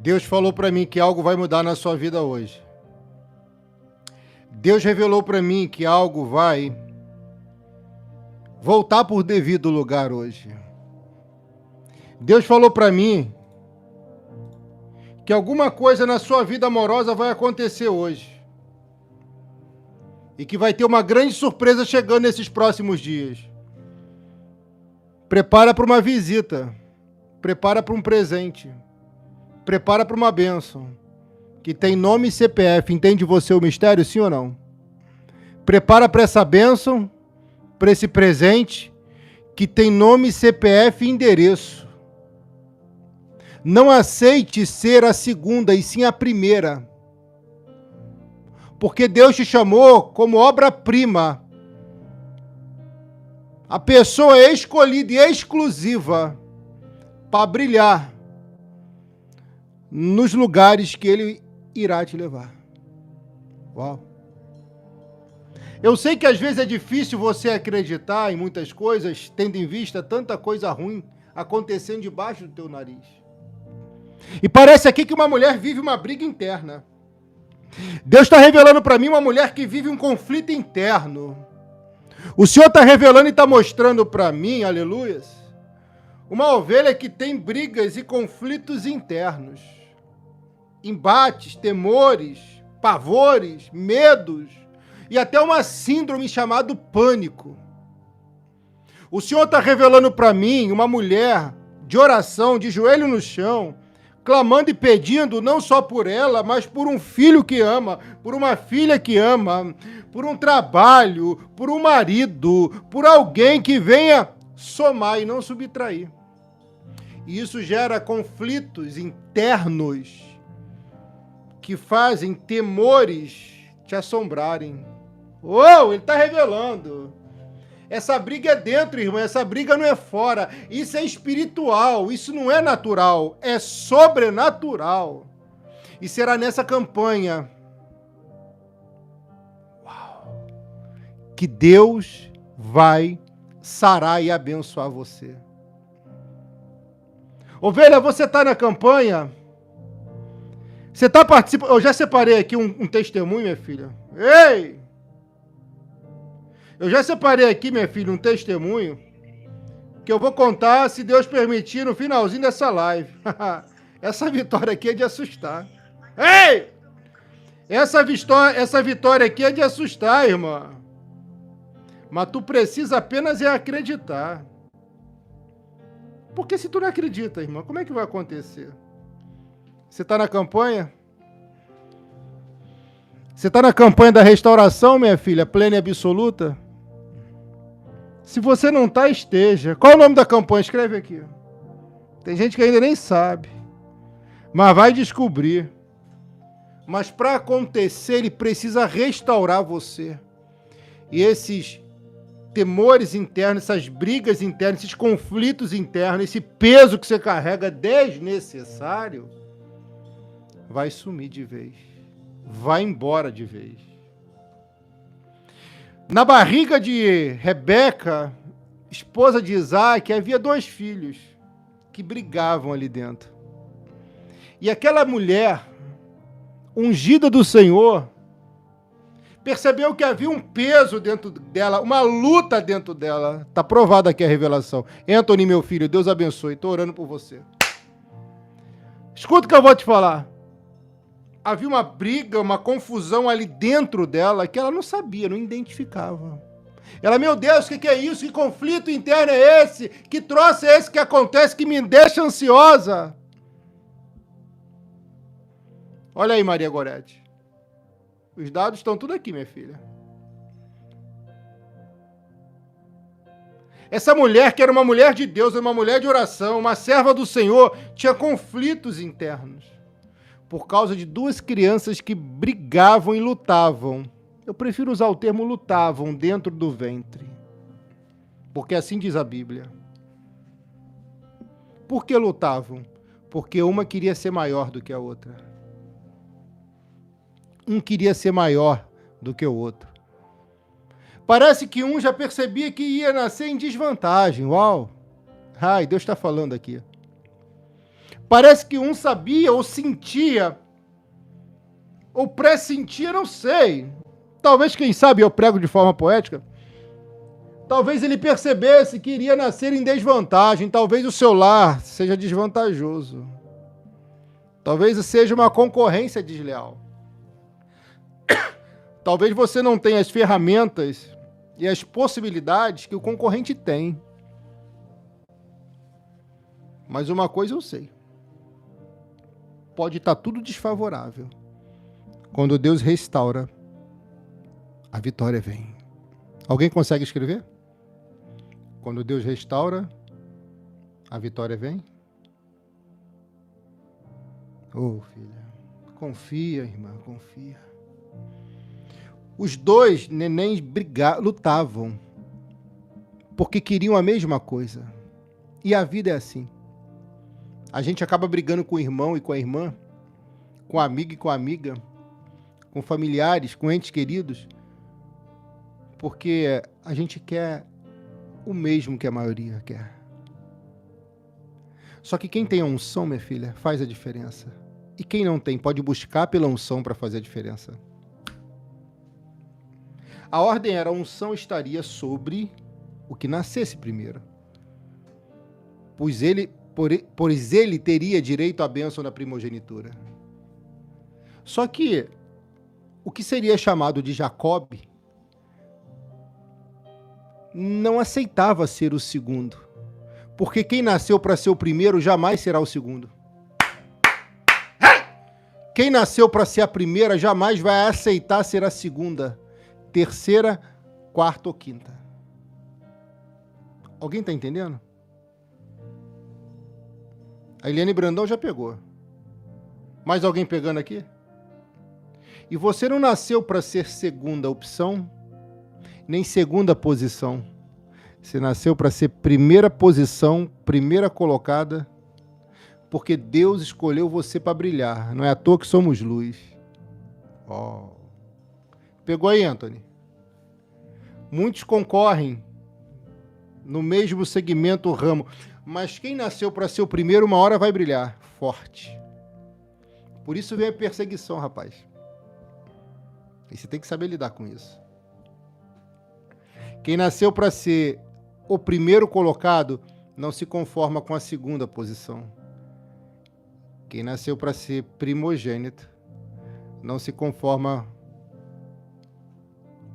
Deus falou para mim que algo vai mudar na sua vida hoje. Deus revelou para mim que algo vai voltar por devido lugar hoje. Deus falou para mim que alguma coisa na sua vida amorosa vai acontecer hoje. E que vai ter uma grande surpresa chegando nesses próximos dias. Prepara para uma visita. Prepara para um presente. Prepara para uma bênção. Que tem nome e CPF. Entende você o mistério, sim ou não? Prepara para essa bênção, para esse presente, que tem nome, CPF e endereço. Não aceite ser a segunda, e sim a primeira. Porque Deus te chamou como obra-prima. A pessoa é escolhida e exclusiva para brilhar nos lugares que Ele irá te levar. Uau! Eu sei que às vezes é difícil você acreditar em muitas coisas, tendo em vista tanta coisa ruim acontecendo debaixo do teu nariz. E parece aqui que uma mulher vive uma briga interna. Deus está revelando para mim uma mulher que vive um conflito interno. O Senhor está revelando e está mostrando para mim, aleluias, uma ovelha que tem brigas e conflitos internos. Embates, temores, pavores, medos e até uma síndrome chamada pânico. O Senhor está revelando para mim uma mulher de oração, de joelho no chão, clamando e pedindo não só por ela, mas por um filho que ama, por uma filha que ama, por um trabalho, por um marido, por alguém que venha somar e não subtrair. E isso gera conflitos internos que fazem temores te assombrarem. Ele está revelando. Essa briga é dentro, irmão, essa briga não é fora. Isso é espiritual, isso não é natural, é sobrenatural. E será nessa campanha que Deus vai sarar e abençoar você. Ovelha, você está na campanha? Você está participando? Eu já separei aqui um testemunho, minha filha. Ei! Eu já separei aqui, minha filha, um testemunho que eu vou contar, se Deus permitir, no finalzinho dessa live. Essa vitória aqui é de assustar. Ei! Essa vitória aqui é de assustar, irmã. Mas tu precisa apenas acreditar. Porque se tu não acredita, irmã, como é que vai acontecer? Você está na campanha? Você está na campanha da restauração, minha filha, plena e absoluta? Se você não está, esteja. Qual é o nome da campanha? Escreve aqui. Tem gente que ainda nem sabe. Mas vai descobrir. Mas para acontecer, ele precisa restaurar você. E esses temores internos, essas brigas internas, esses conflitos internos, esse peso que você carrega desnecessário, vai sumir de vez. Vai embora de vez. Na barriga de Rebeca, esposa de Isaac, havia 2 filhos que brigavam ali dentro. E aquela mulher, ungida do Senhor, percebeu que havia um peso dentro dela, uma luta dentro dela. Está provada aqui a revelação. Anthony, meu filho, Deus abençoe. Estou orando por você. Escuta o que eu vou te falar. Havia uma briga, uma confusão ali dentro dela que ela não sabia, não identificava. Ela, meu Deus, o que é isso? Que conflito interno é esse? Que troço é esse que acontece que me deixa ansiosa? Olha aí, Maria Gorete. Os dados estão tudo aqui, minha filha. Essa mulher, que era uma mulher de Deus, uma mulher de oração, uma serva do Senhor, tinha conflitos internos. Por causa de 2 crianças que brigavam e lutavam. Eu prefiro usar o termo lutavam dentro do ventre. Porque assim diz a Bíblia. Por que lutavam? Porque uma queria ser maior do que a outra. Um queria ser maior do que o outro. Parece que um já percebia que ia nascer em desvantagem. Uau! Ai, Deus está falando aqui. Parece que um sabia ou sentia, ou pressentia, não sei. Talvez, quem sabe, eu prego de forma poética. Talvez ele percebesse que iria nascer em desvantagem. Talvez o seu lar seja desvantajoso. Talvez seja uma concorrência desleal. Talvez você não tenha as ferramentas e as possibilidades que o concorrente tem. Mas uma coisa eu sei. Pode estar tudo desfavorável. Quando Deus restaura, a vitória vem. Alguém consegue escrever? Quando Deus restaura, a vitória vem? Oh, filha, confia, irmã, confia. Os dois nenéns lutavam, porque queriam a mesma coisa. E a vida é assim. A gente acaba brigando com o irmão e com a irmã, com a amiga e com a amiga, com familiares, com entes queridos, porque a gente quer o mesmo que a maioria quer. Só que quem tem a unção, minha filha, faz a diferença. E quem não tem, pode buscar pela unção para fazer a diferença. A ordem era: a unção estaria sobre o que nascesse primeiro. Pois ele teria direito à bênção da primogenitura. Só que o que seria chamado de Jacob não aceitava ser o segundo. Porque quem nasceu para ser o primeiro jamais será o segundo. Quem nasceu para ser a primeira jamais vai aceitar ser a segunda, terceira, quarta ou quinta. Alguém está entendendo? A Eliane Brandão já pegou. Mais alguém pegando aqui? E você não nasceu para ser segunda opção, nem segunda posição. Você nasceu para ser primeira posição, primeira colocada, porque Deus escolheu você para brilhar. Não é à toa que somos luz. Oh. Pegou aí, Anthony? Muitos concorrem no mesmo segmento, ramo, mas quem nasceu para ser o primeiro, uma hora vai brilhar forte. Por isso vem a perseguição, rapaz. E você tem que saber lidar com isso. Quem nasceu para ser o primeiro colocado não se conforma com a segunda posição. Quem nasceu para ser primogênito não se conforma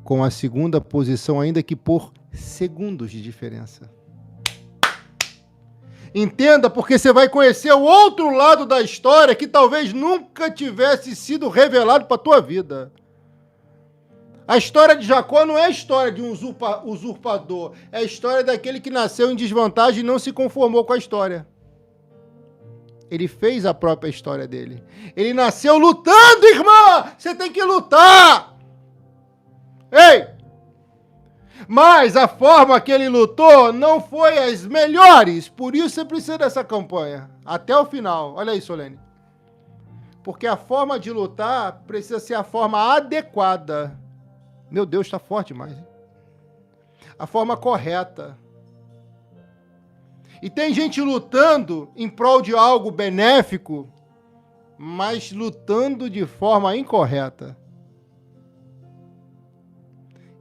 com a segunda posição, ainda que por segundos de diferença. Entenda, porque você vai conhecer o outro lado da história que talvez nunca tivesse sido revelado para a tua vida. A história de Jacó não é a história de um usurpador, é a história daquele que nasceu em desvantagem e não se conformou com a história. Ele fez a própria história dele. Ele nasceu lutando, irmã! Você tem que lutar! Ei! Mas a forma que ele lutou não foi as melhores. Por isso você precisa dessa campanha. Até o final. Olha aí, Solene. Porque a forma de lutar precisa ser a forma adequada. Meu Deus, está forte demais. Hein? A forma correta. E tem gente lutando em prol de algo benéfico, mas lutando de forma incorreta.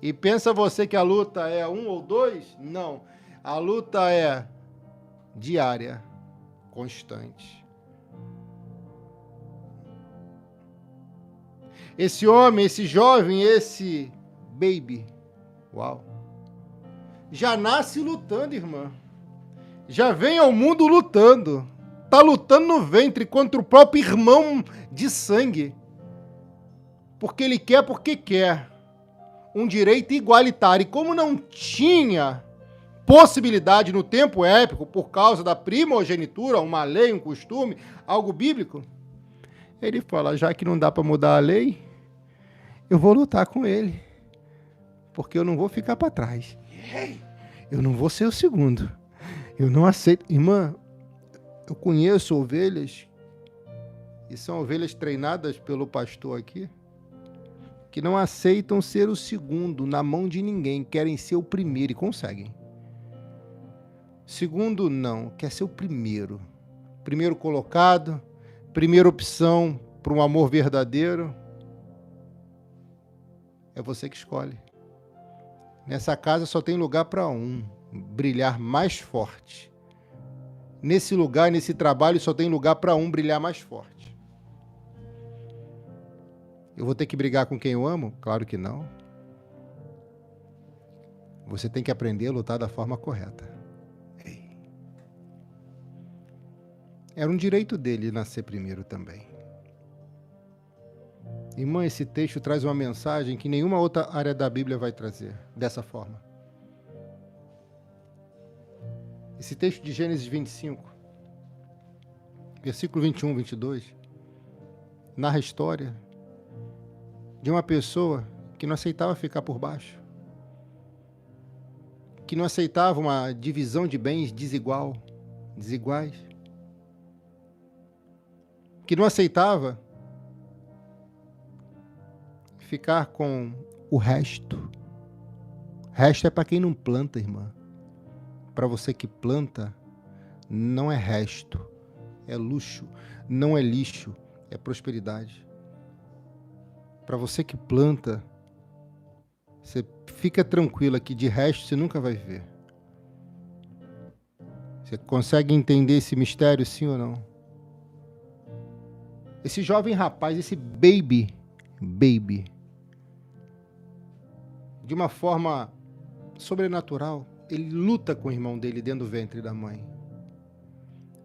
E pensa você que a luta é 1 ou 2? Não. A luta é diária, constante. Esse homem, esse jovem, esse baby, uau, já nasce lutando, irmã. Já vem ao mundo lutando. Está lutando no ventre contra o próprio irmão de sangue. Porque ele quer, porque quer. Um direito igualitário. E como não tinha possibilidade no tempo épico, por causa da primogenitura, uma lei, um costume, algo bíblico, ele fala, já que não dá para mudar a lei, eu vou lutar com ele. Porque eu não vou ficar para trás. Eu não vou ser o segundo. Eu não aceito. Irmã, eu conheço ovelhas, e são ovelhas treinadas pelo pastor aqui, que não aceitam ser o segundo na mão de ninguém, querem ser o primeiro e conseguem. Segundo, não, quer ser o primeiro. primeiro colocado, primeira opção para um amor verdadeiro. É você que escolhe. Nessa casa só tem lugar para um, brilhar mais forte. Nesse lugar, nesse trabalho, só tem lugar para um brilhar mais forte. Eu vou ter que brigar com quem eu amo? Claro que não. Você tem que aprender a lutar da forma correta. Era um direito dele nascer primeiro também. Irmã, esse texto traz uma mensagem que nenhuma outra área da Bíblia vai trazer dessa forma. Esse texto de Gênesis 25, versículo 21, 22, narra a história de uma pessoa que não aceitava ficar por baixo, que não aceitava uma divisão de bens desiguais, que não aceitava ficar com o resto. Resto é para quem não planta, irmã. Para você que planta, não é resto, é luxo, não é lixo, é prosperidade. Para você que planta, você fica tranquila que de resto você nunca vai ver. Você consegue entender esse mistério, sim ou não? Esse jovem rapaz, esse baby, de uma forma sobrenatural, ele luta com o irmão dele dentro do ventre da mãe.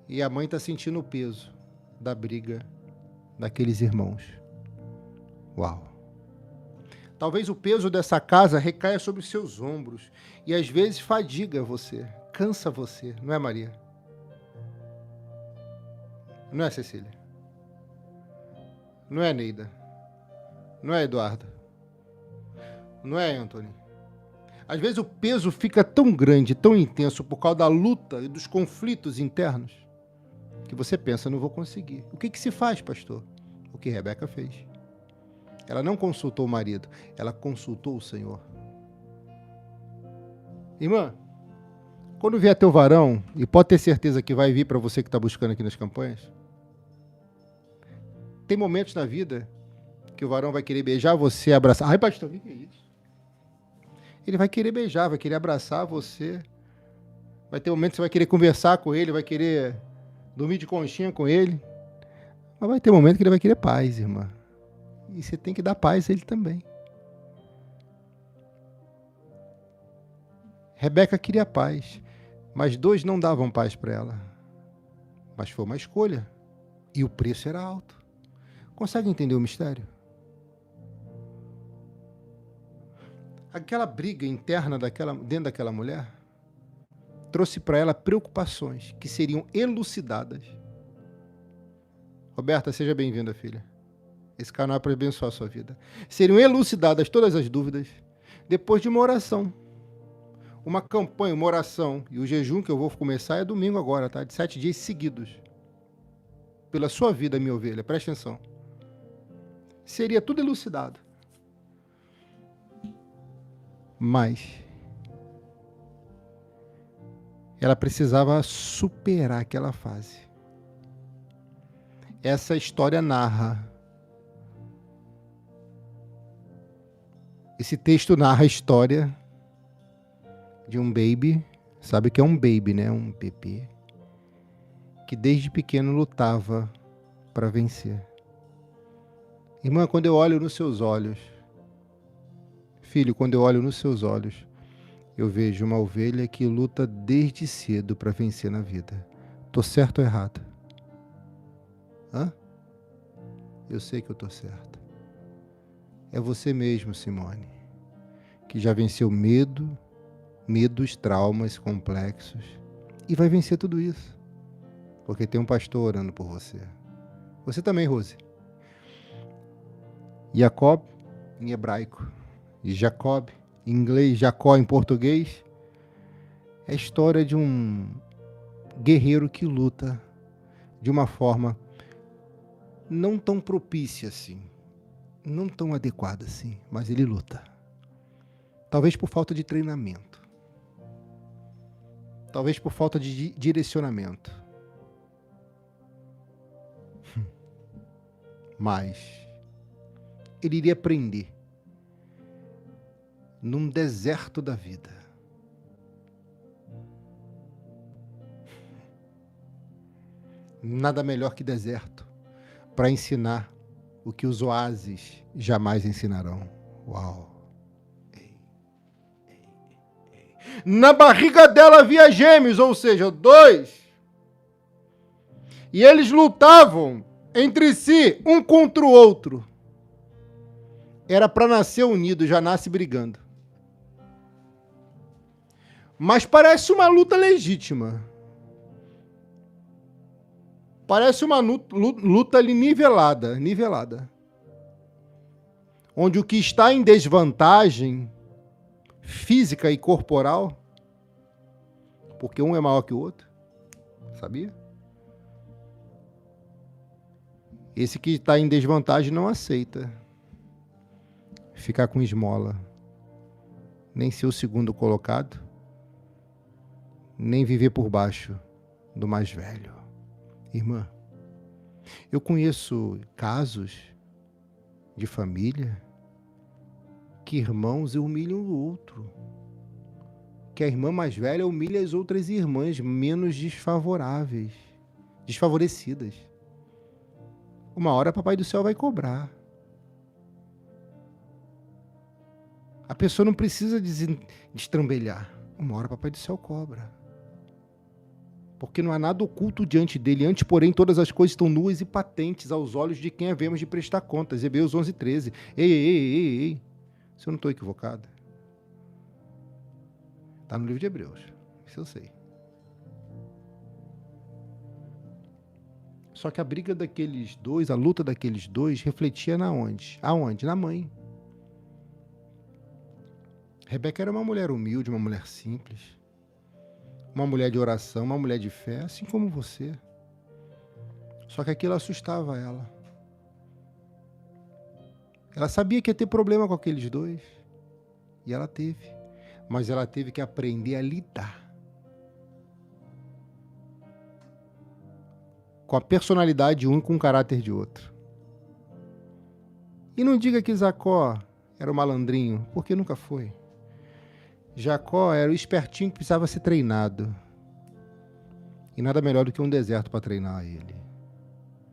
E a mãe está sentindo o peso da briga daqueles irmãos. Uau! Talvez o peso dessa casa recaia sobre os seus ombros e às vezes fadiga você, cansa você, não é, Maria? Não é, Cecília? Não é, Neida? Não é, Eduardo? Não é, Antônio? Às vezes o peso fica tão grande, tão intenso por causa da luta e dos conflitos internos que você pensa, não vou conseguir. O que se faz, pastor? O que Rebeca fez. Ela não consultou o marido, ela consultou o Senhor. Irmã, quando vier teu varão, e pode ter certeza que vai vir para você que está buscando aqui nas campanhas, tem momentos na vida que o varão vai querer beijar você, abraçar. Ai, pastor, o que é isso? Ele vai querer beijar, vai querer abraçar você. Vai ter momentos que você vai querer conversar com ele, vai querer dormir de conchinha com ele. Mas vai ter momentos que ele vai querer paz, irmã. E você tem que dar paz a ele também. Rebeca queria paz, mas dois não davam paz para ela. Mas foi uma escolha. E o preço era alto. Consegue entender o mistério? Aquela briga interna dentro daquela mulher trouxe para ela preocupações que seriam elucidadas. Roberta, seja bem-vinda, filha. Esse canal é para abençoar a sua vida. Seriam elucidadas todas as dúvidas depois de uma oração. Uma campanha, uma oração. E o jejum que eu vou começar é domingo agora, tá? De 7 dias seguidos. Pela sua vida, minha ovelha. Presta atenção. Seria tudo elucidado. Mas ela precisava superar aquela fase. Essa história narra. Esse texto narra a história de um baby, sabe o que é um baby, né? Um bebê, que desde pequeno lutava para vencer. Irmã, quando eu olho nos seus olhos, filho, quando eu olho nos seus olhos, eu vejo uma ovelha que luta desde cedo para vencer na vida. Tô certo ou errado? Hã? Eu sei que eu tô certo. É você mesmo, Simone, que já venceu medos, traumas, complexos, e vai vencer tudo isso, porque tem um pastor orando por você. Você também, Rose. Jacob, em hebraico, e Jacob, em inglês, Jacó em português, é a história de um guerreiro que luta de uma forma não tão propícia assim, não tão adequada assim, mas ele luta. Talvez por falta de treinamento. Talvez por falta de direcionamento. Mas ele iria aprender num deserto da vida. Nada melhor que deserto para ensinar o que os oásis jamais ensinarão. Uau! Na barriga dela havia gêmeos, ou seja, 2. E eles lutavam entre si, um contra o outro. Era para nascer unido, já nasce brigando. Mas parece uma luta legítima. Parece uma luta ali nivelada. Onde o que está em desvantagem física e corporal, porque um é maior que o outro, sabia? Esse que está em desvantagem não aceita ficar com esmola, nem ser o segundo colocado, nem viver por baixo do mais velho. Irmã, eu conheço casos de família que irmãos humilham o outro, que a irmã mais velha humilha as outras irmãs menos desfavorecidas. Uma hora Papai do Céu vai cobrar. A pessoa não precisa destrambelhar. Uma hora Papai do Céu cobra. Porque não há nada oculto diante dele. Antes, porém, todas as coisas estão nuas e patentes aos olhos de quem havemos de prestar contas. Hebreus 11:13. Ei. Se eu não estou equivocado. Está no livro de Hebreus. Isso eu sei. Só que a briga daqueles dois, a luta daqueles dois, refletia na onde? Aonde? Na mãe. Rebeca era uma mulher humilde, uma mulher simples. Uma mulher de oração, uma mulher de fé, assim como você. Só que aquilo assustava ela. Ela sabia que ia ter problema com aqueles dois. E ela teve. Mas ela teve que aprender a lidar com a personalidade de um e com o caráter de outro. E não diga que Jacó era o malandrinho, porque nunca foi. Jacó era o espertinho que precisava ser treinado. E nada melhor do que um deserto para treinar ele.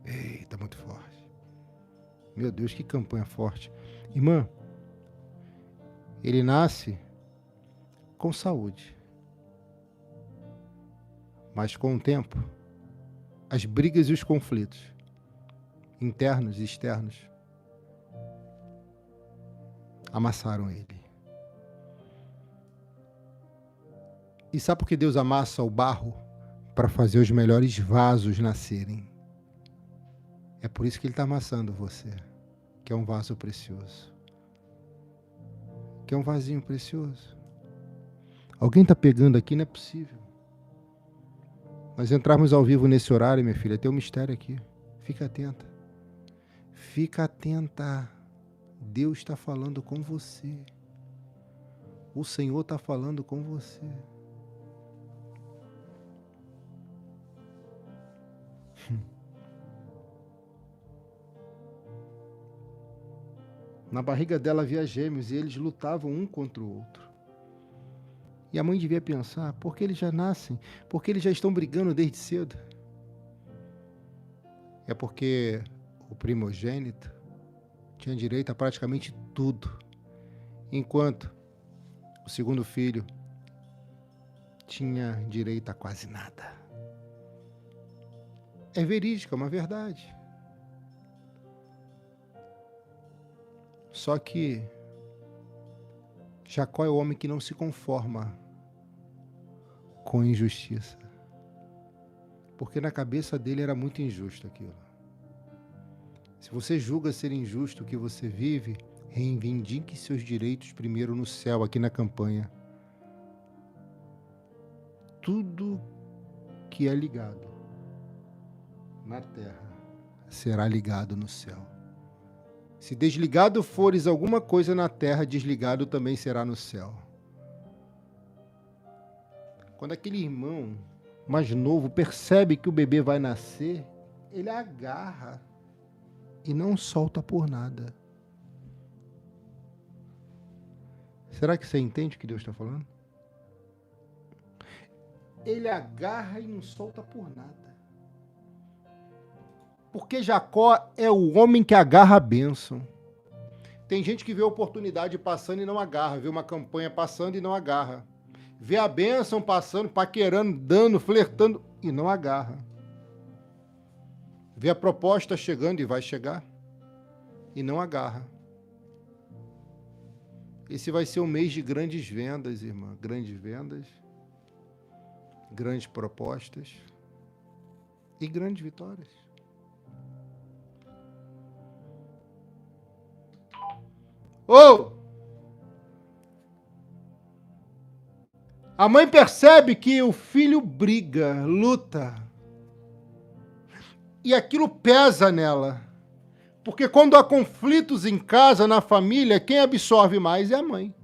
Eita, muito forte. Meu Deus, que campanha forte. Irmã, ele nasce com saúde. Mas com o tempo, as brigas e os conflitos, internos e externos, amassaram ele. E sabe por que Deus amassa o barro? Para fazer os melhores vasos nascerem. É por isso que Ele está amassando você, que é um vaso precioso. Que é um vasinho precioso. Alguém está pegando aqui? Não é possível. Nós entrarmos ao vivo nesse horário, minha filha, tem um mistério aqui. Fica atenta. Fica atenta. Deus está falando com você. O Senhor está falando com você. Na barriga dela havia gêmeos e eles lutavam um contra o outro. E a mãe devia pensar, por que eles já nascem? Por que eles já estão brigando desde cedo? É porque o primogênito tinha direito a praticamente tudo, enquanto o segundo filho tinha direito a quase nada. É verídico, é uma verdade. Só que Jacó é o homem que não se conforma com injustiça. Porque na cabeça dele era muito injusto aquilo. Se você julga ser injusto o que você vive, reivindique seus direitos primeiro no céu, aqui na campanha. Tudo que é ligado na terra será ligado no céu. Se desligado fores alguma coisa na terra, desligado também será no céu. Quando aquele irmão mais novo percebe que o bebê vai nascer, ele agarra e não solta por nada. Será que você entende o que Deus está falando? Ele agarra e não solta por nada. Porque Jacó é o homem que agarra a bênção. Tem gente que vê a oportunidade passando e não agarra, vê uma campanha passando e não agarra. Vê a bênção passando, paquerando, dando, flertando e não agarra. Vê a proposta chegando e vai chegar e não agarra. Esse vai ser um mês de grandes vendas, irmã. Grandes vendas, grandes propostas e grandes vitórias. A mãe percebe que o filho briga, luta. E aquilo pesa nela. Porque quando há conflitos em casa, na família, quem absorve mais é a mãe.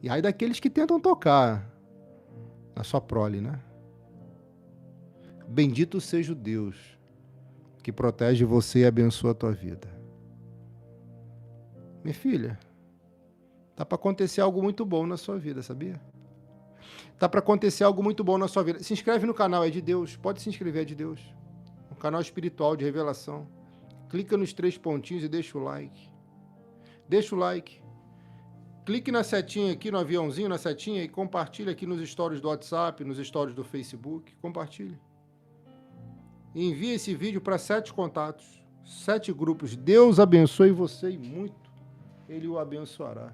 E aí daqueles que tentam tocar na sua prole, né? Bendito seja o Deus que protege você e abençoa a tua vida. Minha filha, tá para acontecer algo muito bom na sua vida, sabia? Tá para acontecer algo muito bom na sua vida. Se inscreve no canal, é de Deus. Pode se inscrever, é de Deus. Um canal espiritual de revelação. Clica nos 3 pontinhos e deixa o like. Deixa o like. Clique na setinha aqui, no aviãozinho, na setinha, e compartilha aqui nos stories do WhatsApp, nos stories do Facebook. Compartilhe. E envie esse vídeo para 7 contatos, 7 grupos. Deus abençoe você e muito Ele o abençoará.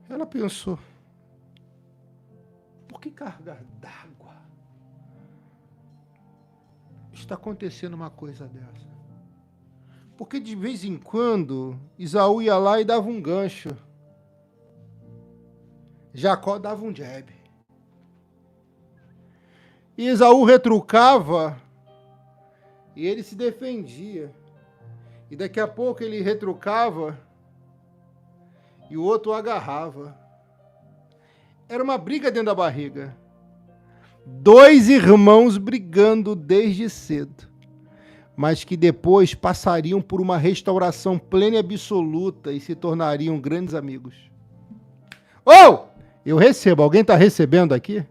Ela pensou, por que carregar d'água? Está acontecendo uma coisa dessa. Porque de vez em quando, Esaú ia lá e dava um gancho. Jacó dava um jab. E Esaú retrucava e ele se defendia. E daqui a pouco ele retrucava e o outro agarrava. Era uma briga dentro da barriga. 2 irmãos brigando desde cedo, mas que depois passariam por uma restauração plena e absoluta e se tornariam grandes amigos. Eu recebo. Alguém está recebendo aqui?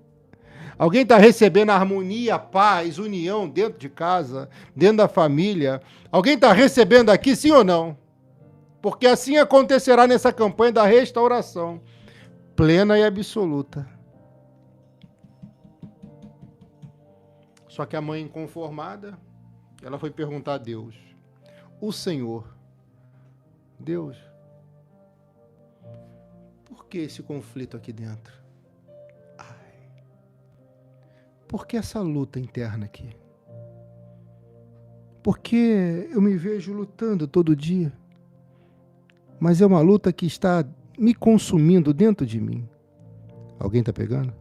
Alguém está recebendo harmonia, paz, união dentro de casa, dentro da família? Alguém está recebendo aqui, sim ou não? Porque assim acontecerá nessa campanha da restauração plena e absoluta. Só que a mãe inconformada, ela foi perguntar a Deus, o Senhor, Deus, por que esse conflito aqui dentro? Por que essa luta interna aqui? Porque eu me vejo lutando todo dia, mas é uma luta que está me consumindo dentro de mim. Alguém está pegando?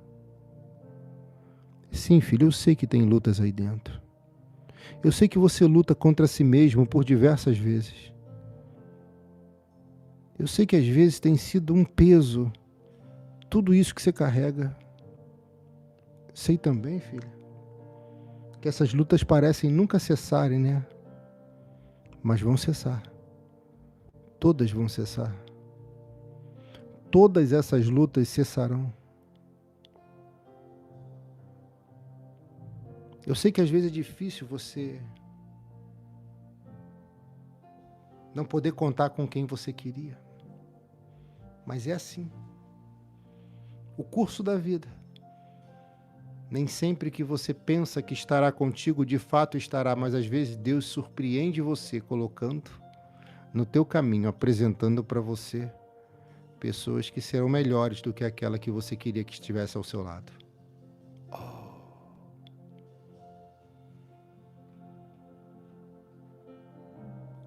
Sim, filho, eu sei que tem lutas aí dentro. Eu sei que você luta contra si mesmo por diversas vezes. Eu sei que às vezes tem sido um peso, tudo isso que você carrega. Sei também, filha, que essas lutas parecem nunca cessarem, né? Mas vão cessar. Todas vão cessar. Todas essas lutas cessarão. Eu sei que às vezes é difícil você não poder contar com quem você queria. Mas é assim. O curso da vida. Nem sempre que você pensa que estará contigo, de fato estará, mas às vezes Deus surpreende você colocando no teu caminho, apresentando para você pessoas que serão melhores do que aquela que você queria que estivesse ao seu lado.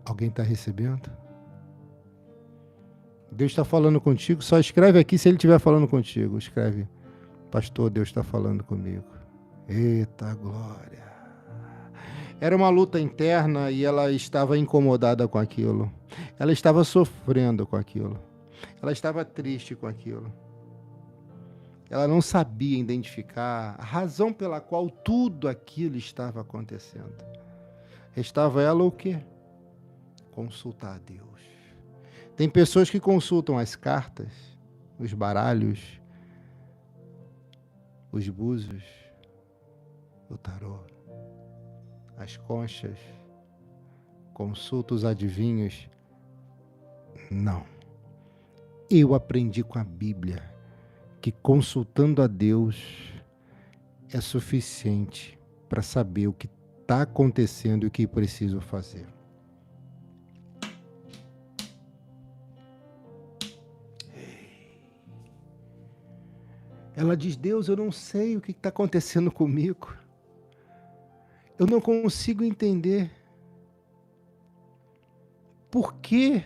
Alguém está recebendo? Deus está falando contigo, só escreve aqui se Ele estiver falando contigo. Escreve, pastor, Deus está falando comigo. Eita glória! Era uma luta interna e ela estava incomodada com aquilo. Ela estava sofrendo com aquilo. Ela estava triste com aquilo. Ela não sabia identificar a razão pela qual tudo aquilo estava acontecendo. Restava ela o quê? Consultar a Deus. Tem pessoas que consultam as cartas, os baralhos, os búzios, o tarô, as conchas, consultam os adivinhos. Não. Eu aprendi com a Bíblia que consultando a Deus é suficiente para saber o que está acontecendo e o que preciso fazer. Ela diz: Deus, eu não sei o que está acontecendo comigo. Eu não consigo entender por que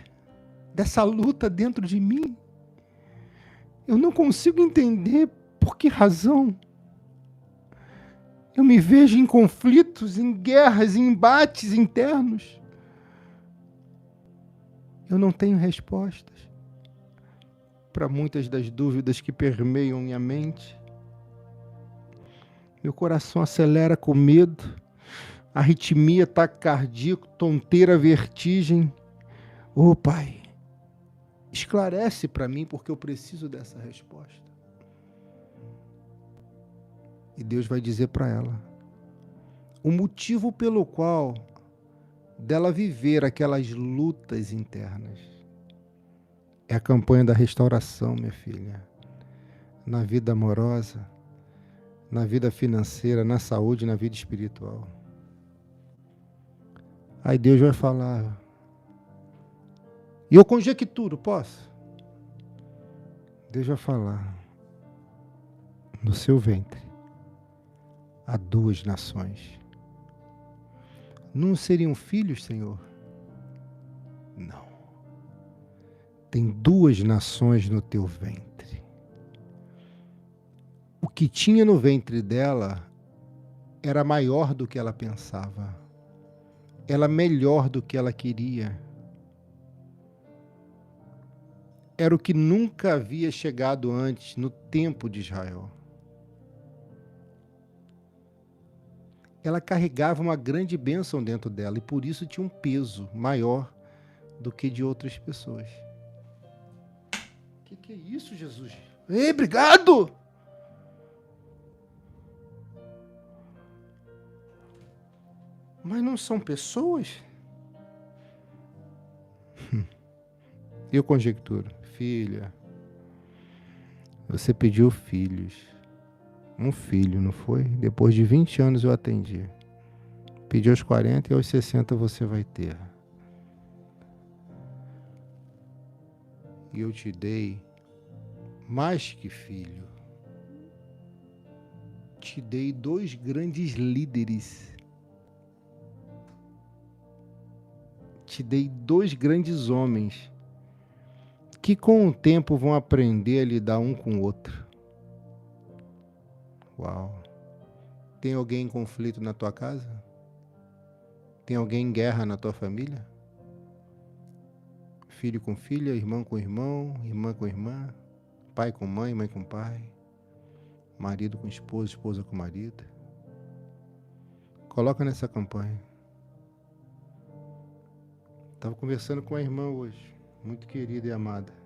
dessa luta dentro de mim. Eu não consigo entender por que razão. Eu me vejo em conflitos, em guerras, em embates internos. Eu não tenho respostas para muitas das dúvidas que permeiam minha mente. Meu coração acelera com medo, arritmia, ataque cardíaco, tonteira, vertigem. Ô Pai, esclarece para mim porque eu preciso dessa resposta. E Deus vai dizer para ela o motivo pelo qual dela viver aquelas lutas internas. É a campanha da restauração, minha filha. Na vida amorosa, na vida financeira, na saúde, na vida espiritual. Aí Deus vai falar. E eu conjecturo, posso? Deus vai falar. No seu ventre há 2 nações. Não seriam filhos, Senhor? Não. Tem 2 nações no teu ventre. O que tinha no ventre dela era maior do que ela pensava. Era melhor do que ela queria. Era o que nunca havia chegado antes no tempo de Israel. Ela carregava uma grande bênção dentro dela e por isso tinha um peso maior do que de outras pessoas. Que é isso, Jesus? Ei, obrigado! Mas não são pessoas? Eu conjecturo. Filha, você pediu filhos. Um filho, não foi? Depois de 20 anos eu atendi. Pediu aos 40 e aos 60 você vai ter. E eu te dei mais que filho. Te dei 2 grandes líderes. Te dei 2 grandes homens que com o tempo vão aprender a lidar um com o outro. Uau! Tem alguém em conflito na tua casa? Tem alguém em guerra na tua família? Filho com filha, irmão com irmão, irmã com irmã, pai com mãe, mãe com pai, marido com esposa, esposa com marido. Coloca nessa campanha. Estava conversando com a irmã hoje, muito querida e amada.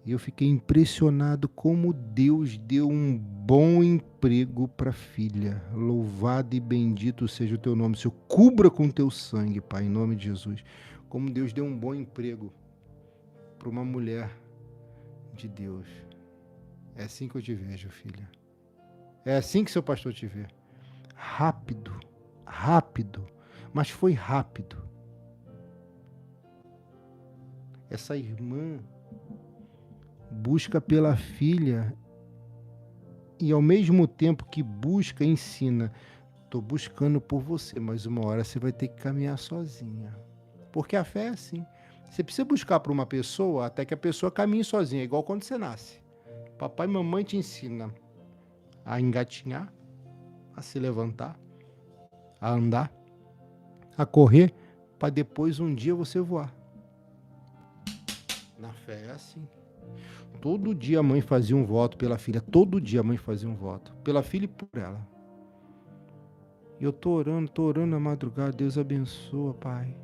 E eu fiquei impressionado como Deus deu um bom emprego para a filha. Louvado e bendito seja o teu nome. Senhor, cubra com teu sangue, Pai, em nome de Jesus. Como Deus deu um bom emprego para uma mulher de Deus. É assim que eu te vejo, filha. É assim que seu pastor te vê. Rápido, rápido. Mas foi rápido. Essa irmã busca pela filha e ao mesmo tempo que busca, ensina. Estou buscando por você, mas uma hora você vai ter que caminhar sozinha. Porque a fé é assim. Você precisa buscar por uma pessoa até que a pessoa caminhe sozinha, igual quando você nasce. Papai e mamãe te ensinam a engatinhar, a se levantar, a andar, a correr, para depois um dia você voar. Na fé é assim. Todo dia a mãe fazia um voto pela filha. Todo dia a mãe fazia um voto. Pela filha e por ela. E eu tô orando na madrugada. Deus abençoa, Pai.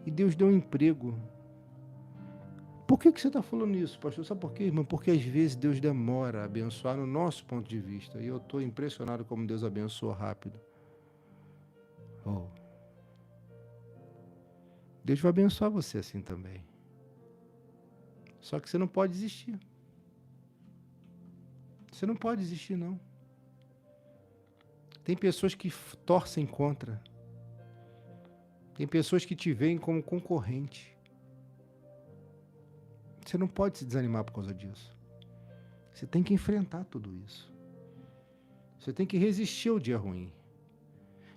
E Deus deu um emprego. Por que você está falando isso, pastor? Sabe por quê, irmão? Porque às vezes Deus demora a abençoar no nosso ponto de vista. E eu estou impressionado como Deus abençoa rápido. Oh. Deus vai abençoar você assim também. Só que você não pode desistir. Você não pode desistir, não. Tem pessoas que torcem contra. Tem pessoas que te veem como concorrente. Você não pode se desanimar por causa disso. Você tem que enfrentar tudo isso. Você tem que resistir ao dia ruim.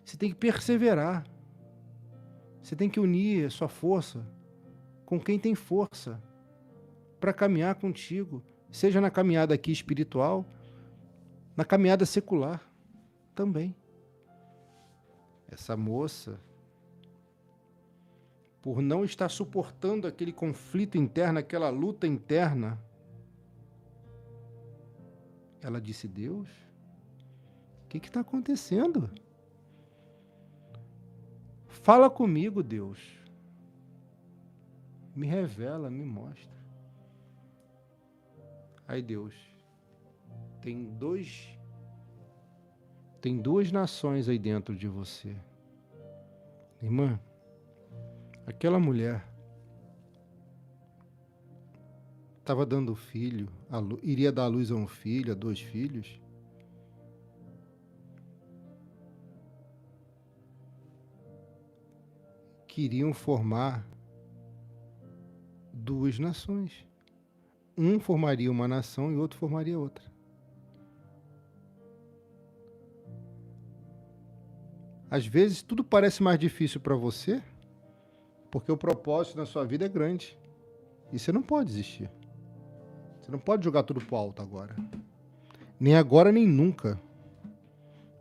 Você tem que perseverar. Você tem que unir a sua força com quem tem força para caminhar contigo, seja na caminhada aqui espiritual, na caminhada secular também. Essa moça, por não estar suportando aquele conflito interno, aquela luta interna, ela disse: Deus, o que está acontecendo? Fala comigo, Deus. Me revela, me mostra. Aí Deus, tem duas nações aí dentro de você. Irmã, aquela mulher estava dando filho, iria dar à luz a um filho, a 2 filhos. Queriam formar 2 nações. Um formaria uma nação e o outro formaria outra. Às vezes tudo parece mais difícil para você, porque o propósito na sua vida é grande. E você não pode desistir. Você não pode jogar tudo pro alto agora. Nem agora, nem nunca.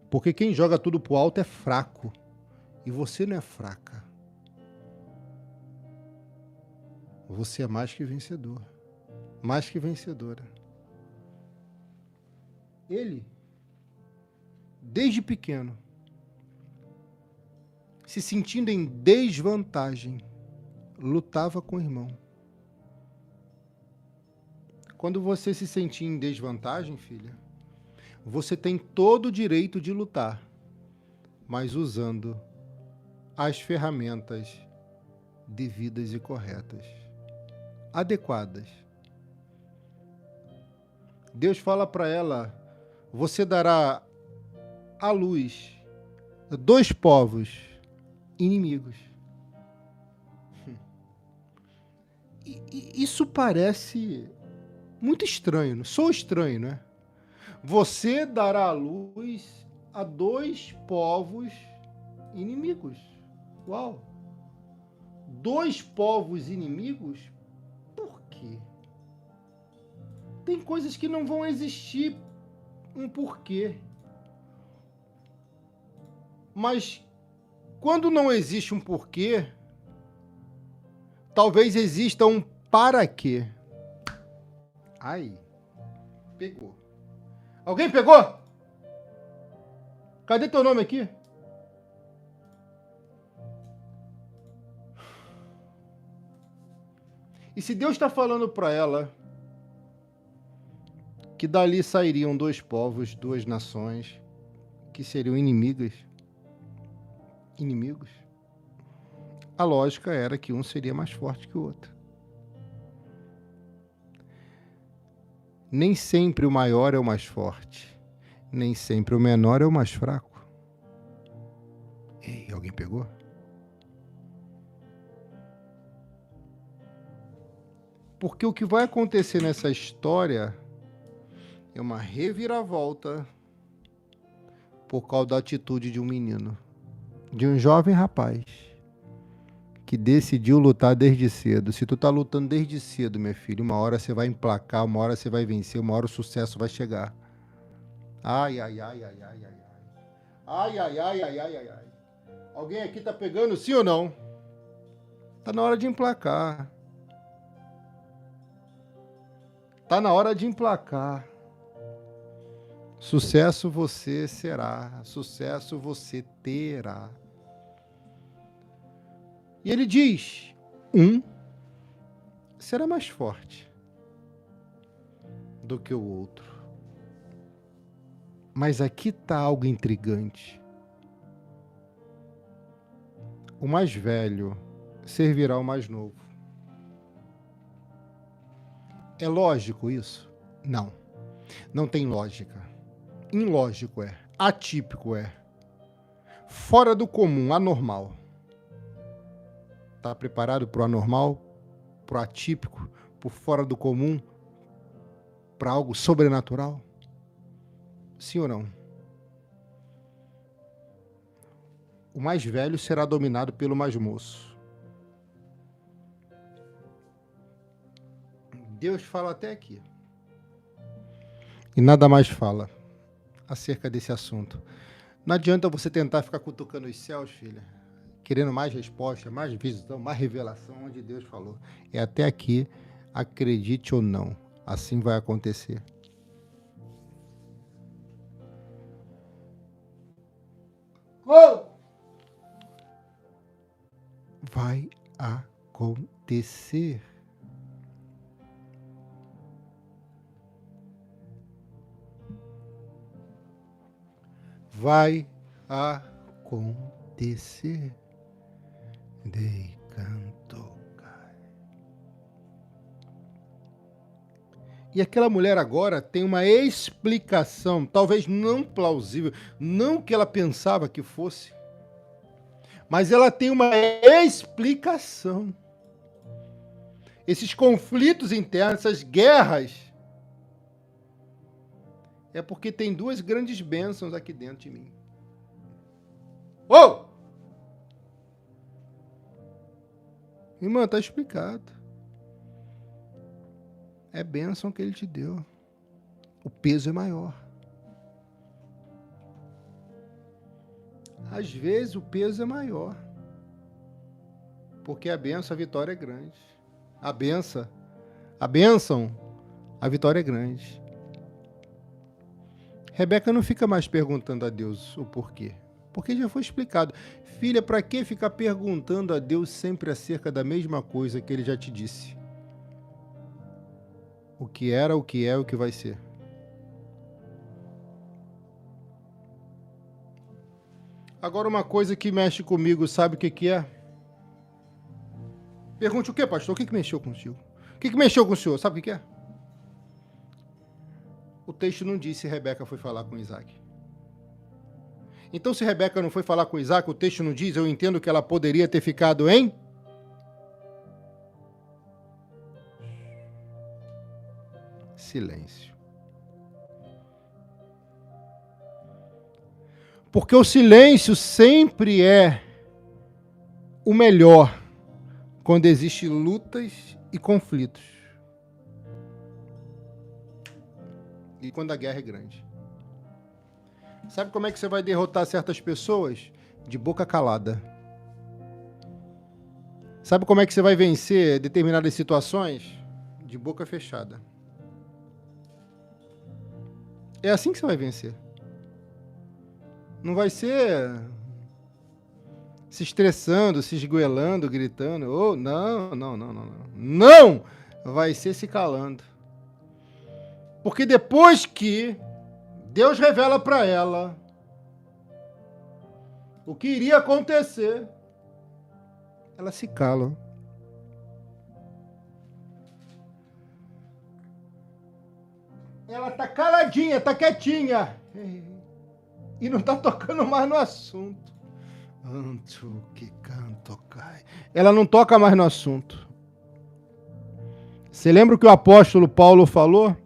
Porque quem joga tudo pro alto é fraco. E você não é fraca. Você é mais que vencedor. Mais que vencedora. Ele, desde pequeno, se sentindo em desvantagem, lutava com o irmão. Quando você se sentir em desvantagem, filha, você tem todo o direito de lutar, mas usando as ferramentas devidas e corretas, adequadas. Deus fala para ela: você dará à luz 2 povos inimigos. Isso parece muito estranho, não? Sou estranho, né? Você dará à luz a 2 povos inimigos. Uau! 2 povos inimigos? Por quê? Tem coisas que não vão existir um porquê. Mas quando não existe um porquê, talvez exista um para quê. Ai, pegou. Alguém pegou? Cadê teu nome aqui? E se Deus está falando para ela que dali sairiam 2 povos, 2 nações, que seriam inimigos, a lógica era que um seria mais forte que o outro. Nem sempre o maior é o mais forte, nem sempre o menor é o mais fraco. Ei, alguém pegou? Porque o que vai acontecer nessa história é uma reviravolta por causa da atitude de um menino, de um jovem rapaz, que decidiu lutar desde cedo. Se tu tá lutando desde cedo, meu filho, uma hora você vai emplacar, uma hora você vai vencer, uma hora o sucesso vai chegar. Ai, ai, ai, ai, ai, ai, ai. Ai, ai, ai, ai, ai, ai, ai. Alguém aqui tá pegando sim ou não? Tá na hora de emplacar. está na hora de emplacar. Sucesso você será, sucesso você terá. E ele diz, um será mais forte do que o outro. Mas aqui está algo intrigante. O mais velho servirá ao mais novo. É lógico isso? Não. Não tem lógica. Ilógico é. Atípico é. Fora do comum, anormal. Está preparado para o anormal? Para o atípico? Para o fora do comum? Para algo sobrenatural? Sim ou não? O mais velho será dominado pelo mais moço. Deus fala até aqui. E nada mais fala acerca desse assunto. Não adianta você tentar ficar cutucando os céus, filha, querendo mais resposta, mais visão, mais revelação, onde Deus falou. É até aqui, acredite ou não, assim vai acontecer. Vai acontecer. Vai acontecer. Dei canto. E aquela mulher agora tem uma explicação, talvez não plausível, não que ela pensava que fosse, mas ela tem uma explicação. Esses conflitos internos, essas guerras, é porque tem duas grandes bênçãos aqui dentro de mim. Oh! Irmã, está explicado. É bênção que ele te deu. O peso é maior. Às vezes o peso é maior. Porque a bênção, a vitória é grande. A bênção, a vitória é grande. Rebeca não fica mais perguntando a Deus o porquê. Porque já foi explicado. Filha, para que ficar perguntando a Deus sempre acerca da mesma coisa que ele já te disse? O que era, o que é, o que vai ser. Agora uma coisa que mexe comigo, sabe o que é? Pergunte o que, pastor? O que mexeu contigo? O que mexeu com o senhor? Sabe o que é? O texto não diz se Rebeca foi falar com Isaac. Então, se Rebeca não foi falar com Isaac, o texto não diz, eu entendo que ela poderia ter ficado em silêncio. Porque o silêncio sempre é o melhor quando existem lutas e conflitos. E quando a guerra é grande. Sabe como é que você vai derrotar certas pessoas? De boca calada. Sabe como é que você vai vencer determinadas situações? De boca fechada. É assim que você vai vencer. Não vai ser se estressando, se esgoelando, gritando. Oh, não. Não! Vai ser se calando. Porque depois que Deus revela para ela o que iria acontecer, ela se cala. Ela tá caladinha, tá quietinha. E não tá tocando mais no assunto. Ela não toca mais no assunto. Você lembra o que o apóstolo Paulo falou?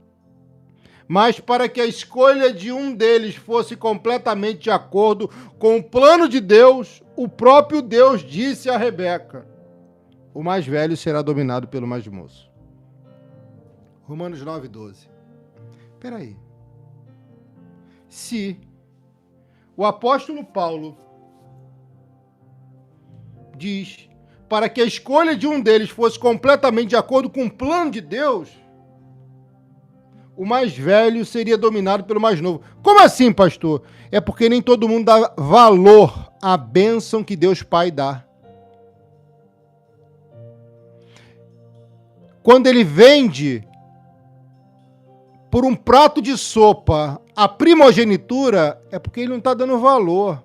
Mas para que a escolha de um deles fosse completamente de acordo com o plano de Deus, o próprio Deus disse a Rebeca, o mais velho será dominado pelo mais moço. Romanos 9:12. Espera aí. Se o apóstolo Paulo diz para que a escolha de um deles fosse completamente de acordo com o plano de Deus, o mais velho seria dominado pelo mais novo. Como assim, pastor? É porque nem todo mundo dá valor à bênção que Deus Pai dá. Quando ele vende por um prato de sopa a primogenitura, é porque ele não está dando valor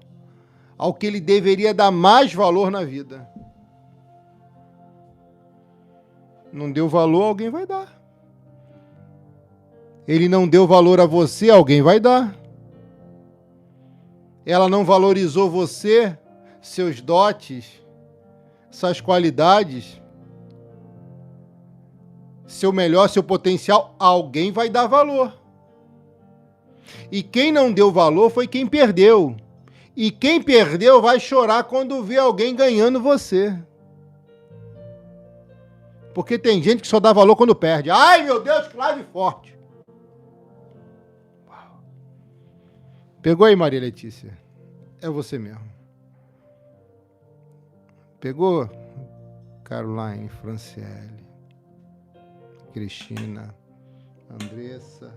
ao que ele deveria dar mais valor na vida. Não deu valor, alguém vai dar. Ele não deu valor a você, alguém vai dar. Ela não valorizou você, seus dotes, suas qualidades, seu melhor, seu potencial, alguém vai dar valor. E quem não deu valor foi quem perdeu. E quem perdeu vai chorar quando vê alguém ganhando você. Porque tem gente que só dá valor quando perde. Ai, meu Deus, clave forte. Pegou aí, Maria Letícia? É você mesmo. Pegou? Caroline, Franciele, Cristina, Andressa,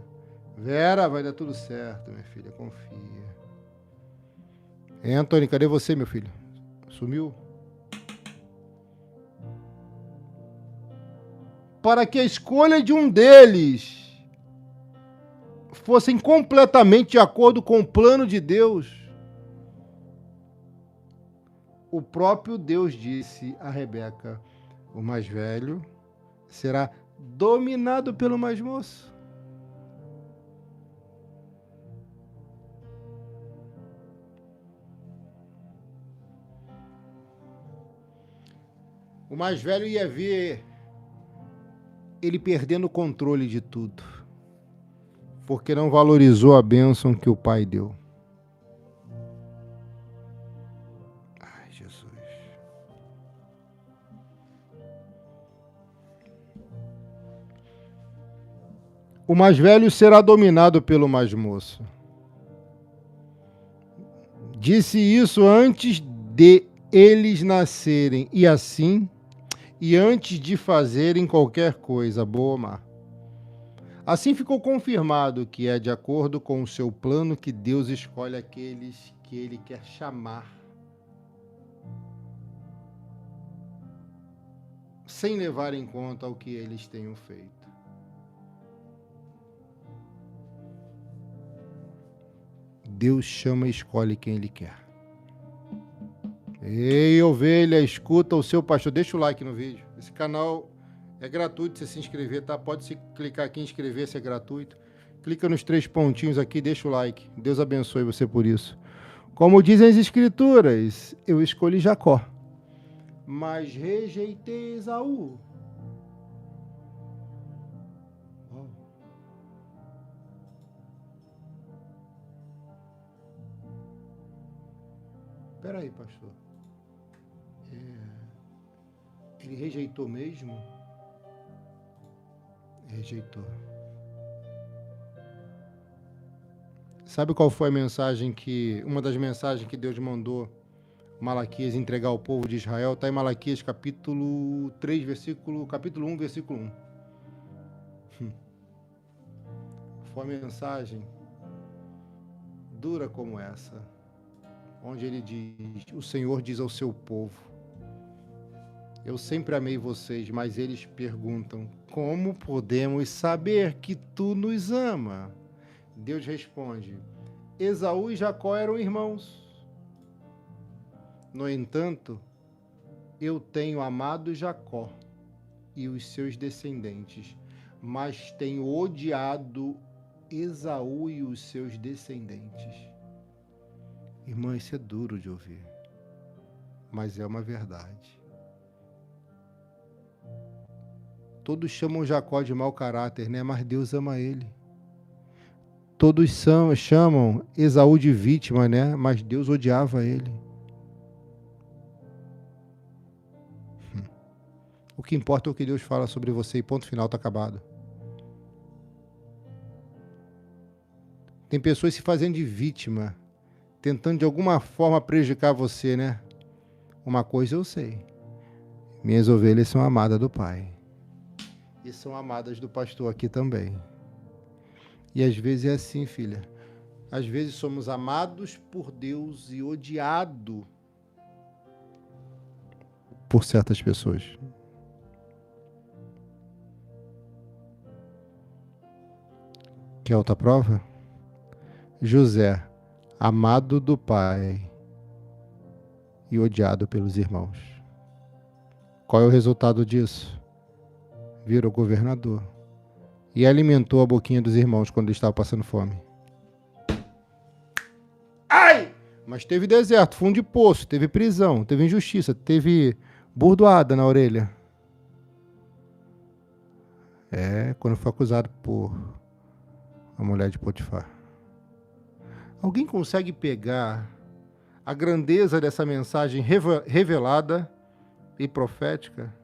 Vera, vai dar tudo certo, minha filha, confia. Antônio, cadê você, meu filho? Sumiu? Para que a escolha de um deles fossem completamente de acordo com o plano de Deus, o próprio Deus disse a Rebeca: o mais velho será dominado pelo mais moço. O mais velho ia ver ele perdendo o controle de tudo, porque não valorizou a bênção que o pai deu. Ai, Jesus. O mais velho será dominado pelo mais moço. Disse isso antes de eles nascerem, e assim, e antes de fazerem qualquer coisa, boa ou má. Assim ficou confirmado que é de acordo com o seu plano que Deus escolhe aqueles que Ele quer chamar, sem levar em conta o que eles tenham feito. Deus chama e escolhe quem Ele quer. Ei, ovelha, escuta o seu pastor. Deixa o like no vídeo. Esse canal é gratuito você se inscrever, tá? Pode se clicar aqui em inscrever-se, é gratuito. Clica nos 3 pontinhos aqui, deixa o like. Deus abençoe você por isso. Como dizem as escrituras, eu escolhi Jacó, mas rejeitei Esaú. Espera aí, pastor. Ele rejeitou mesmo? Rejeitou. Sabe qual foi a mensagem uma das mensagens que Deus mandou Malaquias entregar ao povo de Israel? Está em Malaquias capítulo 3, capítulo 1, versículo 1. Foi a mensagem dura como essa, onde ele diz, o Senhor diz ao seu povo: eu sempre amei vocês, mas eles perguntam, como podemos saber que tu nos ama? Deus responde, Esaú e Jacó eram irmãos. No entanto, eu tenho amado Jacó e os seus descendentes, mas tenho odiado Esaú e os seus descendentes. Irmã, isso é duro de ouvir, mas é uma verdade. Todos chamam Jacó de mau caráter, né? Mas Deus ama ele. Todos chamam Esaú de vítima, né? Mas Deus odiava ele. O que importa é o que Deus fala sobre você e ponto final, está acabado. Tem pessoas se fazendo de vítima, tentando de alguma forma prejudicar você, né? Uma coisa eu sei. Minhas ovelhas são amadas do Pai. E são amadas do pastor aqui também. E às vezes é assim, filha. Às vezes somos amados por Deus e odiados por certas pessoas. Quer outra prova? José, amado do pai e odiado pelos irmãos. Qual é o resultado disso? Virou governador e alimentou a boquinha dos irmãos quando ele estava passando fome. Ai! Mas teve deserto, fundo de poço, teve prisão, teve injustiça, teve burdoada na orelha. Quando foi acusado por a mulher de Potifar. Alguém consegue pegar a grandeza dessa mensagem revelada e profética?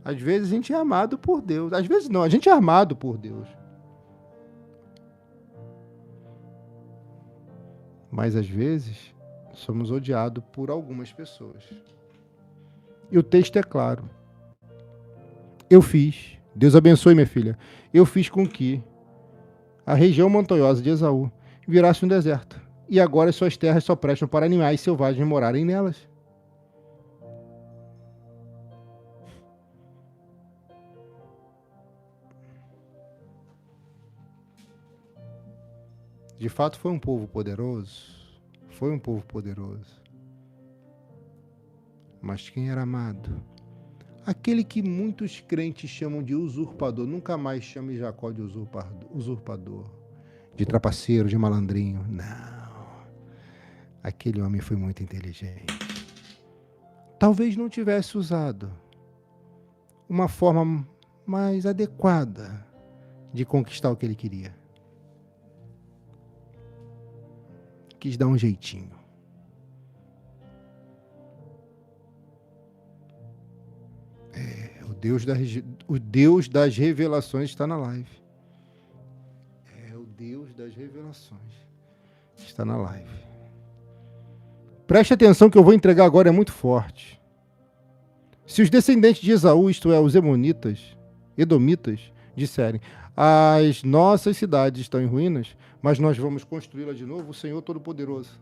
Às vezes a gente é amado por Deus. Às vezes não, a gente é amado por Deus. Mas às vezes somos odiados por algumas pessoas. E o texto é claro. Eu fiz, Deus abençoe minha filha, eu fiz com que a região montanhosa de Esaú virasse um deserto. E agora as suas terras só prestam para animais selvagens morarem nelas. De fato foi um povo poderoso. Foi um povo poderoso. Mas quem era amado? Aquele que muitos crentes chamam de usurpador. Nunca mais chame Jacó de usurpador, de trapaceiro, de malandrinho. Não. Aquele homem foi muito inteligente. Talvez não tivesse usado uma forma mais adequada de conquistar o que ele queria. Quis dar um jeitinho. O Deus das revelações está na live. O Deus das revelações está na live. Preste atenção que eu vou entregar agora, é muito forte. Se os descendentes de Esaú, isto é, os edomitas, disserem: as nossas cidades estão em ruínas, mas nós vamos construí-las de novo, o Senhor Todo-Poderoso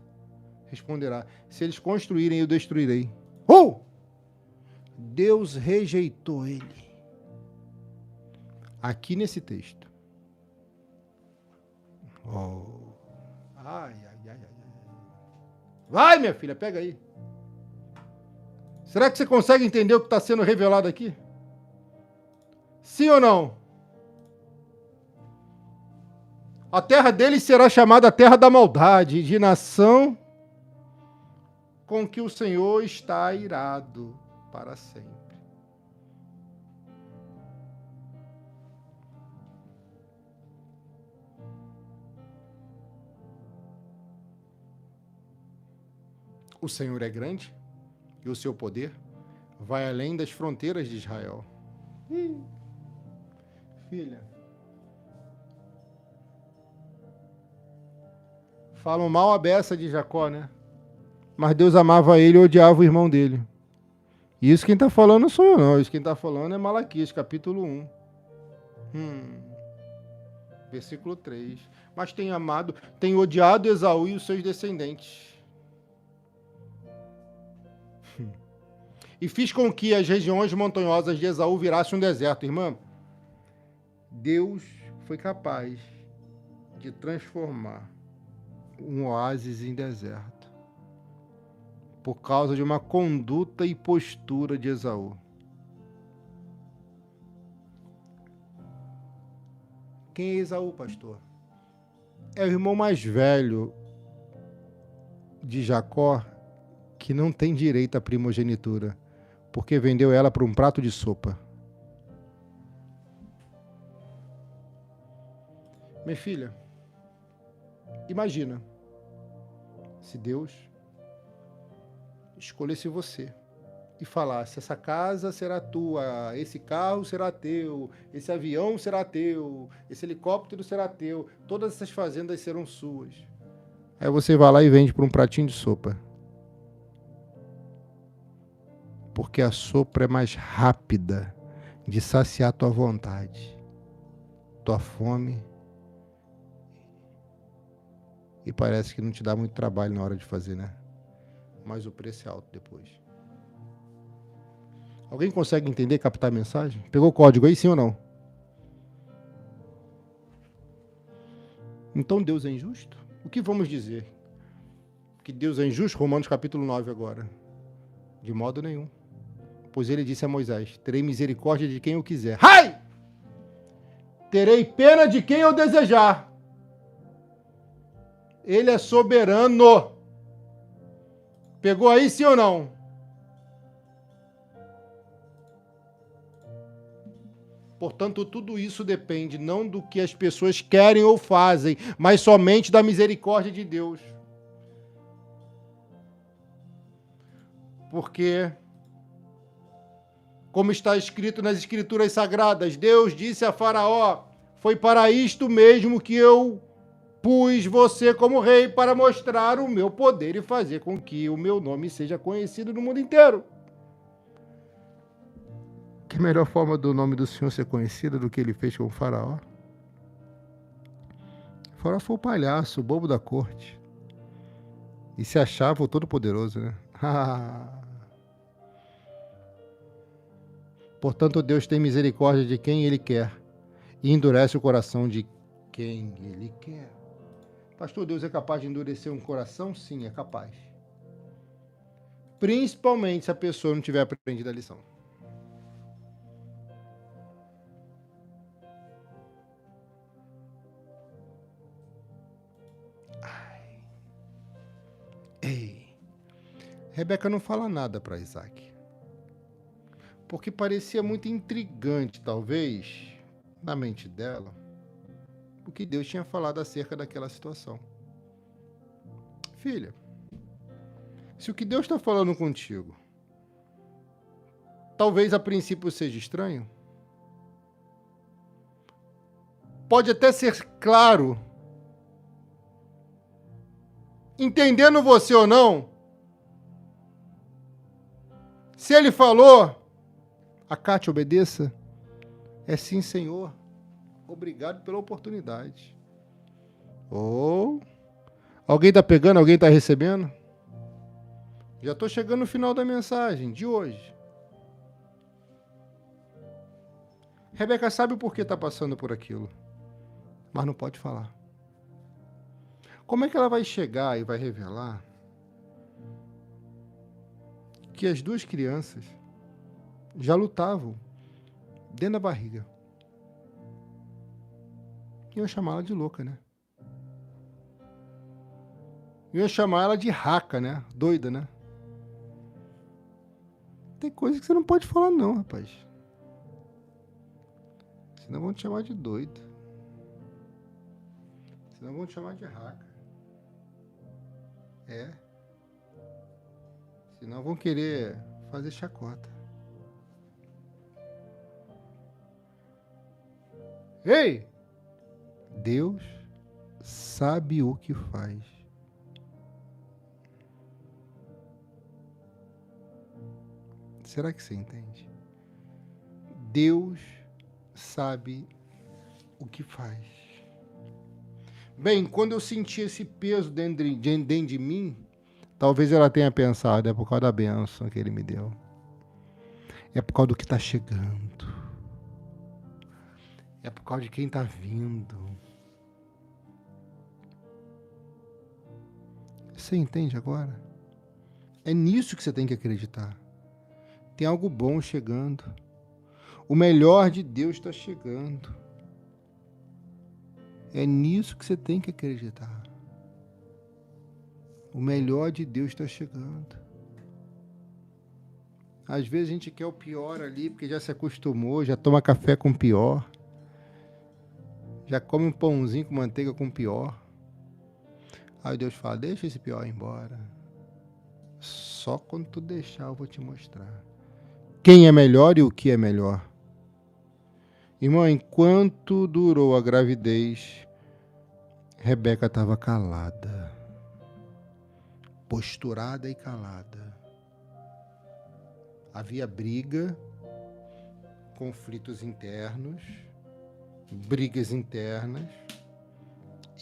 responderá: se eles construírem, eu destruirei. Deus rejeitou ele. Aqui nesse texto. Vai, minha filha, pega aí. Será que você consegue entender o que está sendo revelado aqui? Sim ou não? A terra deles será chamada a terra da maldade, de nação com que o Senhor está irado para sempre. O Senhor é grande e o seu poder vai além das fronteiras de Israel. Filha, falam mal a beça de Jacó, né? Mas Deus amava ele e odiava o irmão dele. E isso quem está falando não sou eu, não. Isso quem está falando é Malaquias, capítulo 1. Versículo 3. Mas tem odiado Esaú e os seus descendentes. E fiz com que as regiões montanhosas de Esaú virassem um deserto. Irmã, Deus foi capaz de transformar um oásis em deserto por causa de uma conduta e postura de Esaú. Quem é Esaú, pastor? É o irmão mais velho de Jacó, que não tem direito à primogenitura, porque vendeu ela por um prato de sopa. Minha filha, imagina se Deus escolhesse você e falasse: essa casa será tua, esse carro será teu, esse avião será teu, esse helicóptero será teu, todas essas fazendas serão suas. Aí você vai lá e vende por um pratinho de sopa. Porque a sopa é mais rápida de saciar tua vontade. tua fome e parece que não te dá muito trabalho na hora de fazer, né? Mas o preço é alto depois. Alguém consegue entender, captar a mensagem? Pegou o código aí, sim ou não? Então Deus é injusto? O que vamos dizer? Que Deus é injusto? Romanos capítulo 9 agora. De modo nenhum. Pois ele disse a Moisés: terei misericórdia de quem eu quiser. Ai! Terei pena de quem eu desejar. Ele é soberano. Pegou aí, sim ou não? Portanto, tudo isso depende não do que as pessoas querem ou fazem, mas somente da misericórdia de Deus. Porque, como está escrito nas Escrituras Sagradas, Deus disse a Faraó: foi para isto mesmo que eu pus você como rei, para mostrar o meu poder e fazer com que o meu nome seja conhecido no mundo inteiro. Que melhor forma do nome do Senhor ser conhecido do que ele fez com o Faraó? O Faraó foi o palhaço, o bobo da corte. E se achava o Todo-Poderoso, né? Portanto, Deus tem misericórdia de quem Ele quer e endurece o coração de quem Ele quer. Pastor, Deus é capaz de endurecer um coração? Sim, é capaz. Principalmente se a pessoa não tiver aprendido a lição. Ei. Rebeca não fala nada para Isaac. Porque parecia muito intrigante, talvez, na mente dela, o que Deus tinha falado acerca daquela situação. Filha, se o que Deus está falando contigo, talvez a princípio seja estranho, pode até ser claro, entendendo você ou não, se ele falou, acate, obedeça, é sim, Senhor, obrigado pela oportunidade. Ou, alguém está pegando, alguém está recebendo? Já estou chegando no final da mensagem de hoje. Rebeca sabe o porquê está passando por aquilo, mas não pode falar. Como é que ela vai chegar e vai revelar que as duas crianças já lutavam dentro da barriga? Iam chamar ela de louca, né? Iam chamar ela de raca, né? Doida, né? Tem coisa que você não pode falar não, rapaz. Senão vão te chamar de doido. Senão vão te chamar de raca. É. Senão vão querer fazer chacota. Ei! Deus sabe o que faz. Será que você entende? Deus sabe o que faz. Bem, quando eu senti esse peso dentro de mim, talvez ela tenha pensado, é por causa da bênção que ele me deu. É por causa do que está chegando. É por causa de quem está vindo. Você entende agora? É nisso que você tem que acreditar. Tem algo bom chegando. O melhor de Deus está chegando. É nisso que você tem que acreditar. O melhor de Deus está chegando. Às vezes a gente quer o pior ali, porque já se acostumou, já toma café com o pior. Já come um pãozinho com manteiga com o pior. Aí Deus fala, deixa esse pior ir embora. Só quando tu deixar eu vou te mostrar quem é melhor e o que é melhor. Irmão, enquanto durou a gravidez, Rebeca estava calada, posturada e calada. Havia briga, conflitos internos, brigas internas,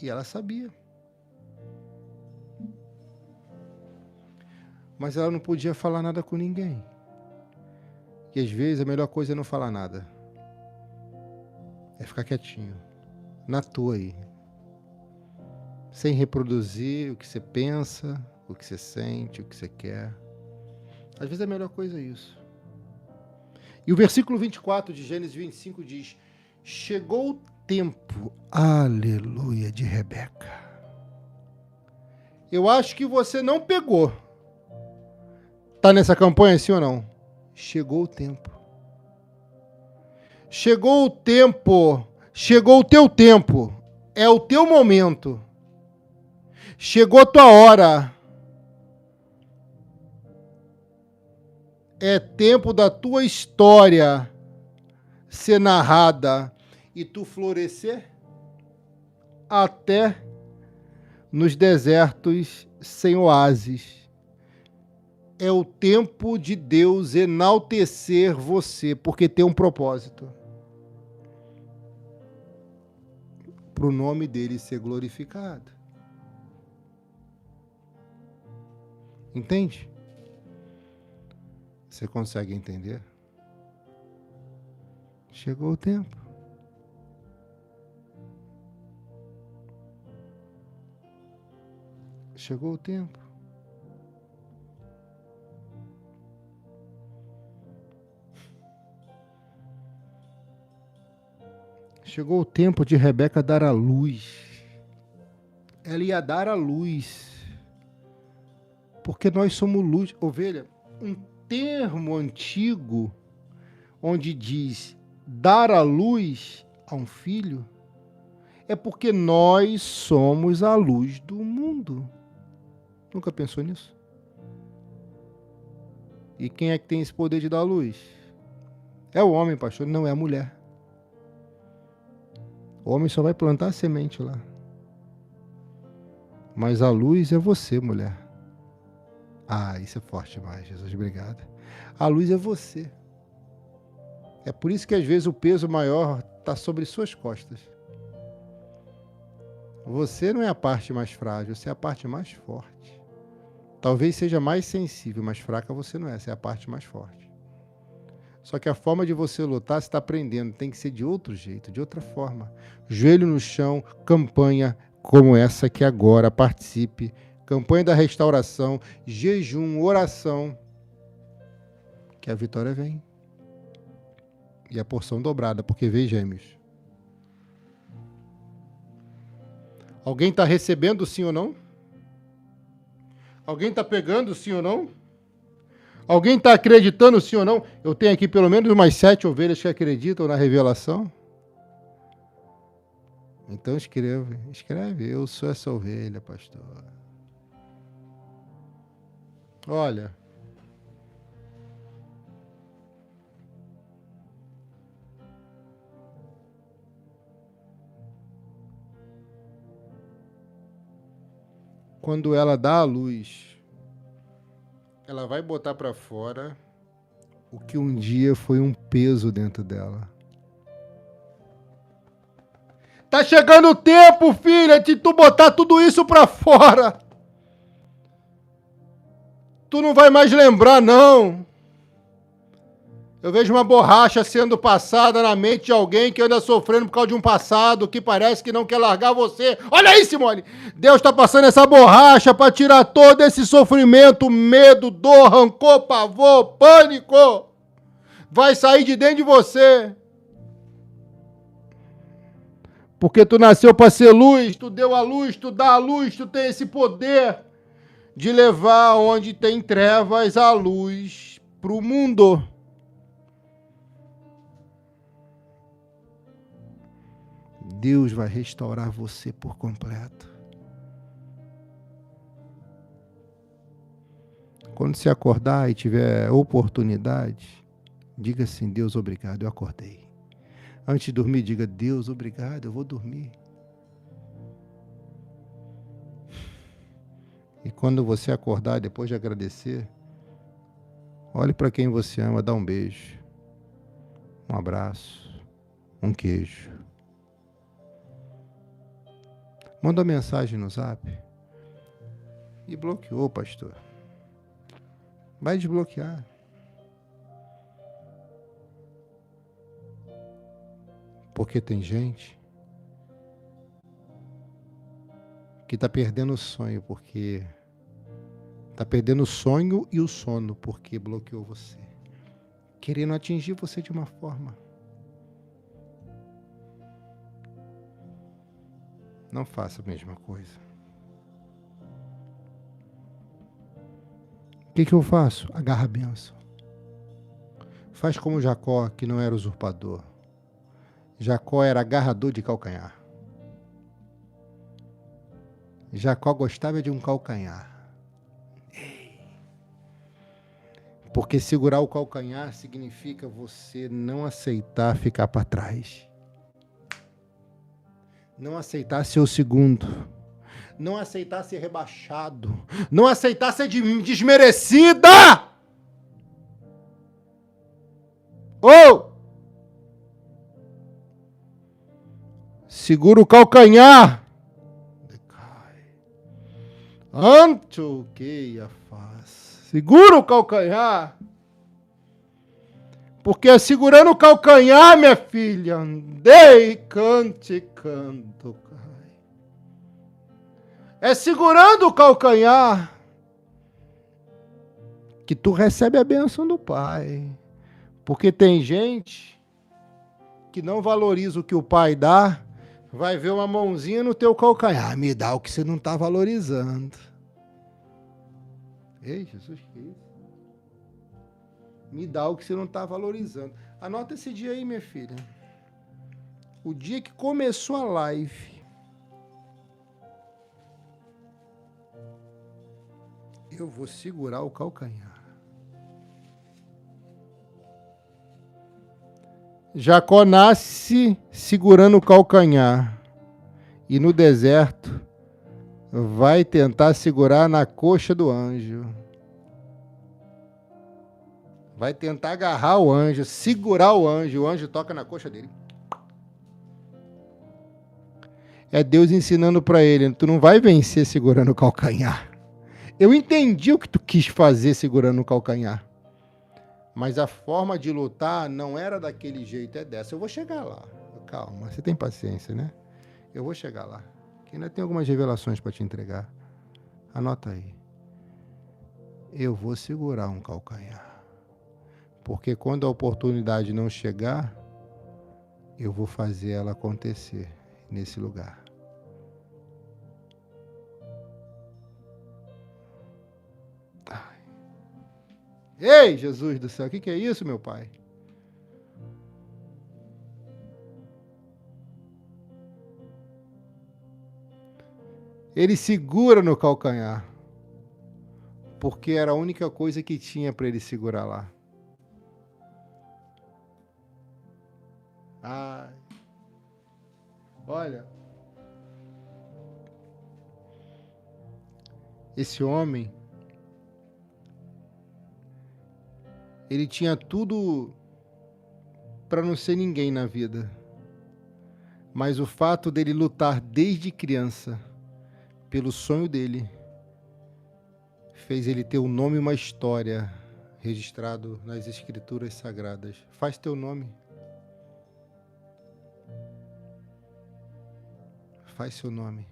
e ela sabia. Mas ela não podia falar nada com ninguém. E às vezes a melhor coisa é não falar nada. É ficar quietinho, na tua aí. Sem reproduzir o que você pensa, o que você sente, o que você quer. Às vezes a melhor coisa é isso. E o versículo 24 de Gênesis 25 diz: chegou o tempo, aleluia, de Rebeca. Eu acho que você não pegou. Tá nessa campanha, sim ou não? Chegou o tempo. Chegou o tempo. Chegou o teu tempo. É o teu momento. Chegou a tua hora. É tempo da tua história ser narrada e tu florescer até nos desertos sem oásis. É o tempo de Deus enaltecer você, porque tem um propósito. Para o nome dele ser glorificado. Entende? Você consegue entender? Chegou o tempo. Chegou o tempo. Chegou o tempo de Rebeca dar à luz. Ela ia dar à luz. Porque nós somos luz. Ovelha, um termo antigo onde diz dar à luz a um filho é porque nós somos a luz do mundo. Nunca pensou nisso? E quem é que tem esse poder de dar luz? É o homem, pastor, não é a mulher. O homem só vai plantar a semente lá. Mas a luz é você, mulher. Ah, isso é forte demais, Jesus, obrigado. A luz é você. É por isso que às vezes o peso maior está sobre suas costas. Você não é a parte mais frágil, você é a parte mais forte. Talvez seja mais sensível, mas fraca você não é, você é a parte mais forte. Só que a forma de você lutar, você está aprendendo, tem que ser de outro jeito, de outra forma. Joelho no chão, campanha como essa que agora, participe. Campanha da restauração, jejum, oração, que a vitória vem. E a porção dobrada, porque veio gêmeos. Alguém está recebendo sim ou não? Alguém está pegando sim ou não? Alguém está acreditando sim ou não? Eu tenho aqui pelo menos umas 7 ovelhas que acreditam na revelação. Então escreve. Eu sou essa ovelha, pastor. Olha. Quando ela dá a luz, ela vai botar para fora o que um dia foi um peso dentro dela. Tá chegando o tempo, filha, de tu botar tudo isso para fora. Tu não vai mais lembrar, não. Eu vejo uma borracha sendo passada na mente de alguém que anda sofrendo por causa de um passado que parece que não quer largar você. Olha aí, Simone! Deus está passando essa borracha para tirar todo esse sofrimento, medo, dor, rancor, pavor, pânico. Vai sair de dentro de você. Porque tu nasceu para ser luz, tu deu a luz, tu dá a luz, tu tem esse poder de levar onde tem trevas a luz para o mundo. Deus vai restaurar você por completo. Quando você acordar e tiver oportunidade, diga assim: Deus, obrigado, eu acordei. Antes de dormir, diga: Deus, obrigado, eu vou dormir. E quando você acordar, depois de agradecer, olhe para quem você ama, dá um beijo, um abraço, um queijo. Manda uma mensagem no Zap. E bloqueou, pastor. Vai desbloquear. Porque tem gente que está perdendo o sonho, porque está perdendo o sonho e o sono, porque bloqueou você, querendo atingir você de uma forma. Não faça a mesma coisa. O que eu faço? Agarra a bênção. Faz como Jacó, que não era usurpador. Jacó era agarrador de calcanhar. Jacó gostava de um calcanhar. Porque segurar o calcanhar significa você não aceitar ficar para trás. Não aceitar ser o segundo. Não aceitar ser rebaixado. Não aceitar ser desmerecida. Oh! Segura o calcanhar. Anto que a faz. Segura o calcanhar. Porque é segurando o calcanhar, minha filha, andei, cante, canto, cai. É segurando o calcanhar que tu recebe a bênção do Pai. Porque tem gente que não valoriza o que o Pai dá, vai ver uma mãozinha no teu calcanhar. Me dá o que você não está valorizando. Ei, Jesus, que isso? Me dá o que você não está valorizando. Anota esse dia aí, minha filha. O dia que começou a live, eu vou segurar o calcanhar. Jacó nasce segurando o calcanhar. E no deserto, vai tentar segurar na coxa do anjo. Vai tentar agarrar o anjo, segurar o anjo toca na coxa dele. É Deus ensinando para ele, tu não vai vencer segurando o calcanhar. Eu entendi o que tu quis fazer segurando o calcanhar. Mas a forma de lutar não era daquele jeito, é dessa. Eu vou chegar lá. Calma, você tem paciência, né? Eu vou chegar lá. Que ainda tem algumas revelações para te entregar. Anota aí. Eu vou segurar um calcanhar. Porque quando a oportunidade não chegar, eu vou fazer ela acontecer nesse lugar. Ai. Ei, Jesus do céu, o que é isso, meu Pai? Ele segura no calcanhar, porque era a única coisa que tinha para ele segurar lá. Ai. Olha, esse homem, ele tinha tudo para não ser ninguém na vida. Mas o fato dele lutar desde criança pelo sonho dele fez ele ter um nome e uma história registrado nas escrituras sagradas. Faz teu nome. Faz seu nome.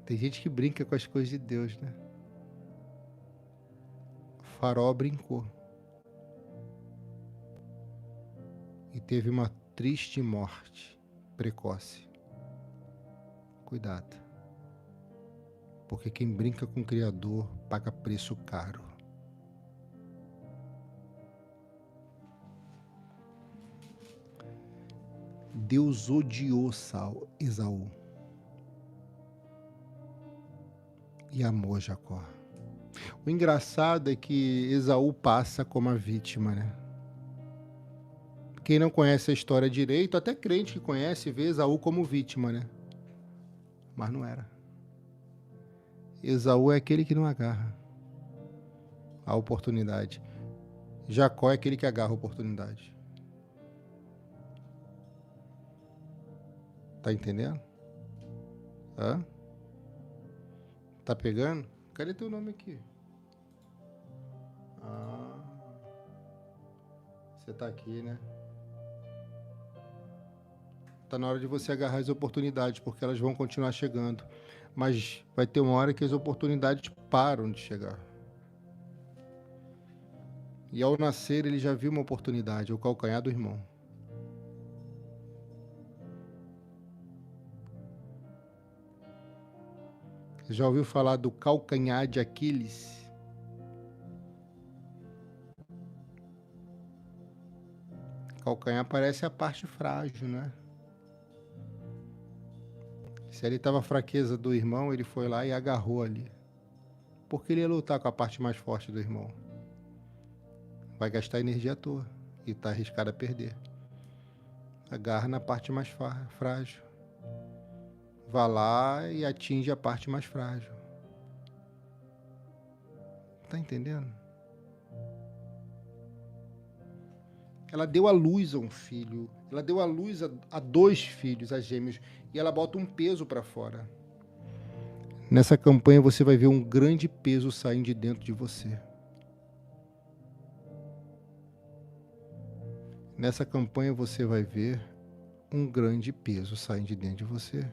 Tem gente que brinca com as coisas de Deus, né? O Faraó brincou. E teve uma triste morte precoce. Cuidado. Porque quem brinca com o Criador paga preço caro. Deus odiou Esaú e amou Jacó. O engraçado é que Esaú passa como a vítima, né? Quem não conhece a história direito, até crente que conhece, vê Esaú como vítima, né? Mas não era. Esaú é aquele que não agarra a oportunidade. Jacó é aquele que agarra a oportunidade. Tá entendendo? Hã? Tá pegando? Cadê teu nome aqui? Ah, você tá aqui, né? Tá na hora de você agarrar as oportunidades, porque elas vão continuar chegando. Mas vai ter uma hora que as oportunidades param de chegar. E ao nascer, ele já viu uma oportunidade, o calcanhar do irmão. Você já ouviu falar do calcanhar de Aquiles? Calcanhar parece a parte frágil, né? Se ali estava a fraqueza do irmão, ele foi lá e agarrou ali. Porque ele ia lutar com a parte mais forte do irmão. Vai gastar energia à toa e está arriscado a perder. Agarra na parte mais frágil. Vá lá e atinge a parte mais frágil. Tá entendendo? Ela deu à luz a um filho. Ela deu à luz a 2 filhos, a gêmeos. E ela bota um peso para fora. Nessa campanha você vai ver um grande peso saindo de dentro de você. Nessa campanha você vai ver um grande peso saindo de dentro de você.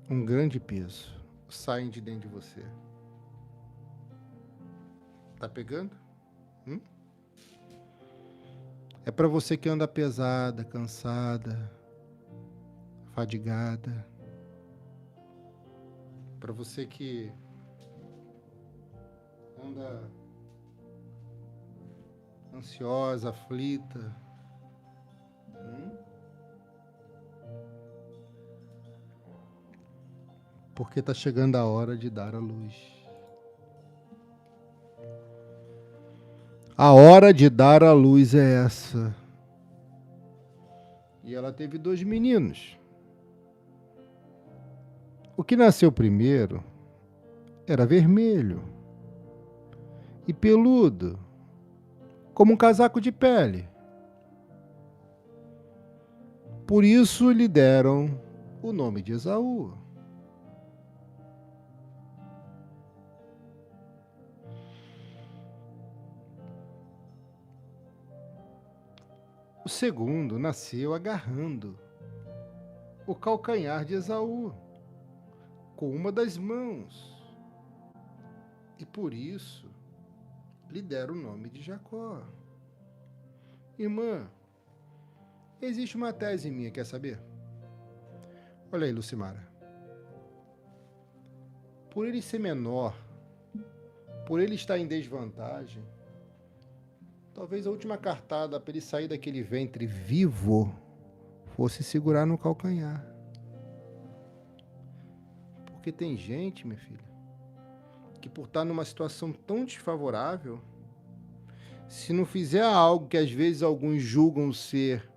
Um grande peso sai de dentro de você. Tá pegando? É para você que anda pesada, cansada, fadigada. Para você que anda ansiosa, aflita. Porque está chegando a hora de dar a luz. A hora de dar a luz é essa. E ela teve 2 meninos. O que nasceu primeiro era vermelho e peludo, como um casaco de pele. Por isso lhe deram o nome de Esaú. O segundo nasceu agarrando o calcanhar de Esaú com uma das mãos. E por isso lhe deram o nome de Jacó. Irmã, existe uma tese minha, quer saber? Olha aí, Lucimara. Por ele ser menor, por ele estar em desvantagem, talvez a última cartada para ele sair daquele ventre vivo fosse segurar no calcanhar. Porque tem gente, minha filha, que por estar numa situação tão desfavorável, se não fizer algo que às vezes alguns julgam ser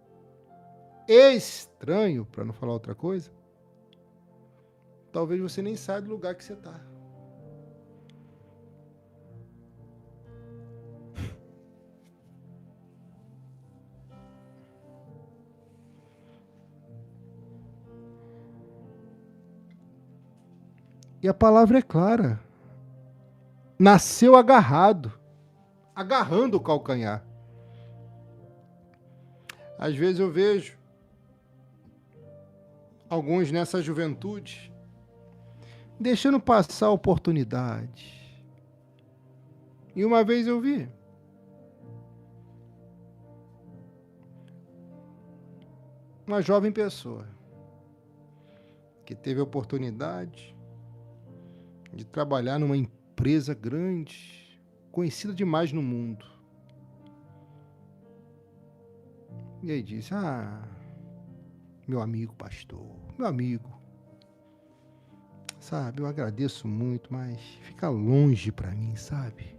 estranho, para não falar outra coisa, talvez você nem saia do lugar que você está. E a palavra é clara. Nasceu agarrado, agarrando o calcanhar. Às vezes eu vejo alguns nessa juventude deixando passar a oportunidade. E uma vez eu vi uma jovem pessoa que teve a oportunidade de trabalhar numa empresa grande, conhecida demais no mundo. E aí disse: meu amigo pastor, meu amigo, sabe, eu agradeço muito, mas fica longe para mim, sabe?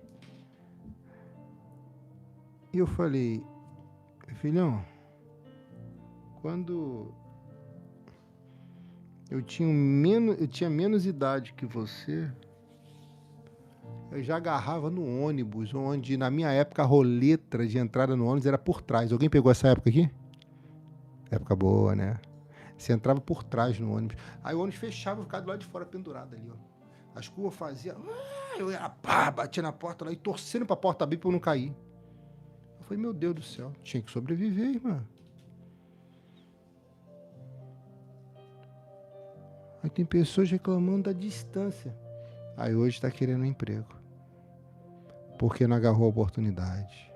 E eu falei: filhão, quando eu tinha menos idade que você, Eu já agarrava no ônibus, onde na minha época a roleta de entrada no ônibus era por trás. Alguém pegou essa época aqui? Época boa, né? Você entrava por trás no ônibus. Aí o ônibus fechava e ficava do lado de fora pendurado ali, ó. As curvas faziam. Eu ia pá, batia na porta lá e torcendo pra porta abrir pra eu não cair. Eu falei, meu Deus do céu, tinha que sobreviver, irmã. Aí tem pessoas reclamando da distância. Aí hoje está querendo um emprego. Porque não agarrou a oportunidade.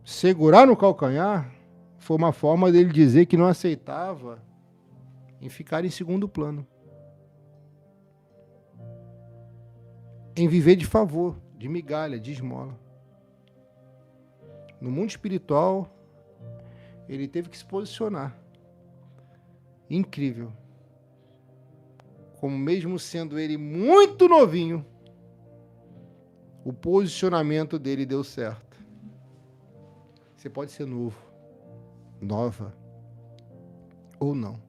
Segurar no calcanhar foi uma forma dele dizer que não aceitava em ficar em segundo plano. Em viver de favor, de migalha, de esmola. No mundo espiritual, ele teve que se posicionar. Incrível. Como mesmo sendo ele muito novinho, o posicionamento dele deu certo. Você pode ser novo, nova, ou não.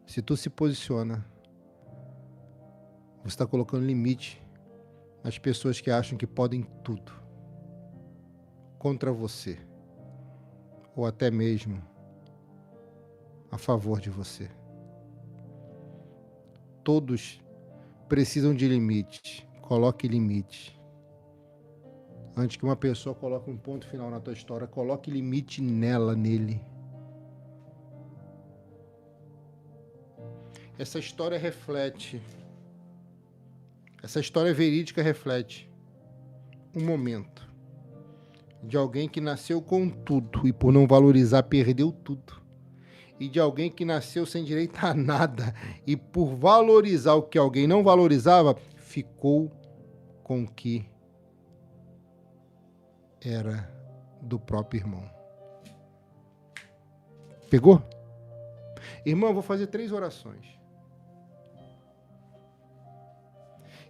Se tu se posiciona, você está colocando limite nas pessoas que acham que podem tudo contra você, ou até mesmo a favor de você. Todos precisam de limite. Coloque limite. Antes que uma pessoa coloque um ponto final na tua história, coloque limite nela, nele. Essa história verídica reflete um momento de alguém que nasceu com tudo e por não valorizar perdeu tudo. E de alguém que nasceu sem direito a nada e por valorizar o que alguém não valorizava, ficou com o que era do próprio irmão. Pegou? Irmão, eu vou fazer 3 orações.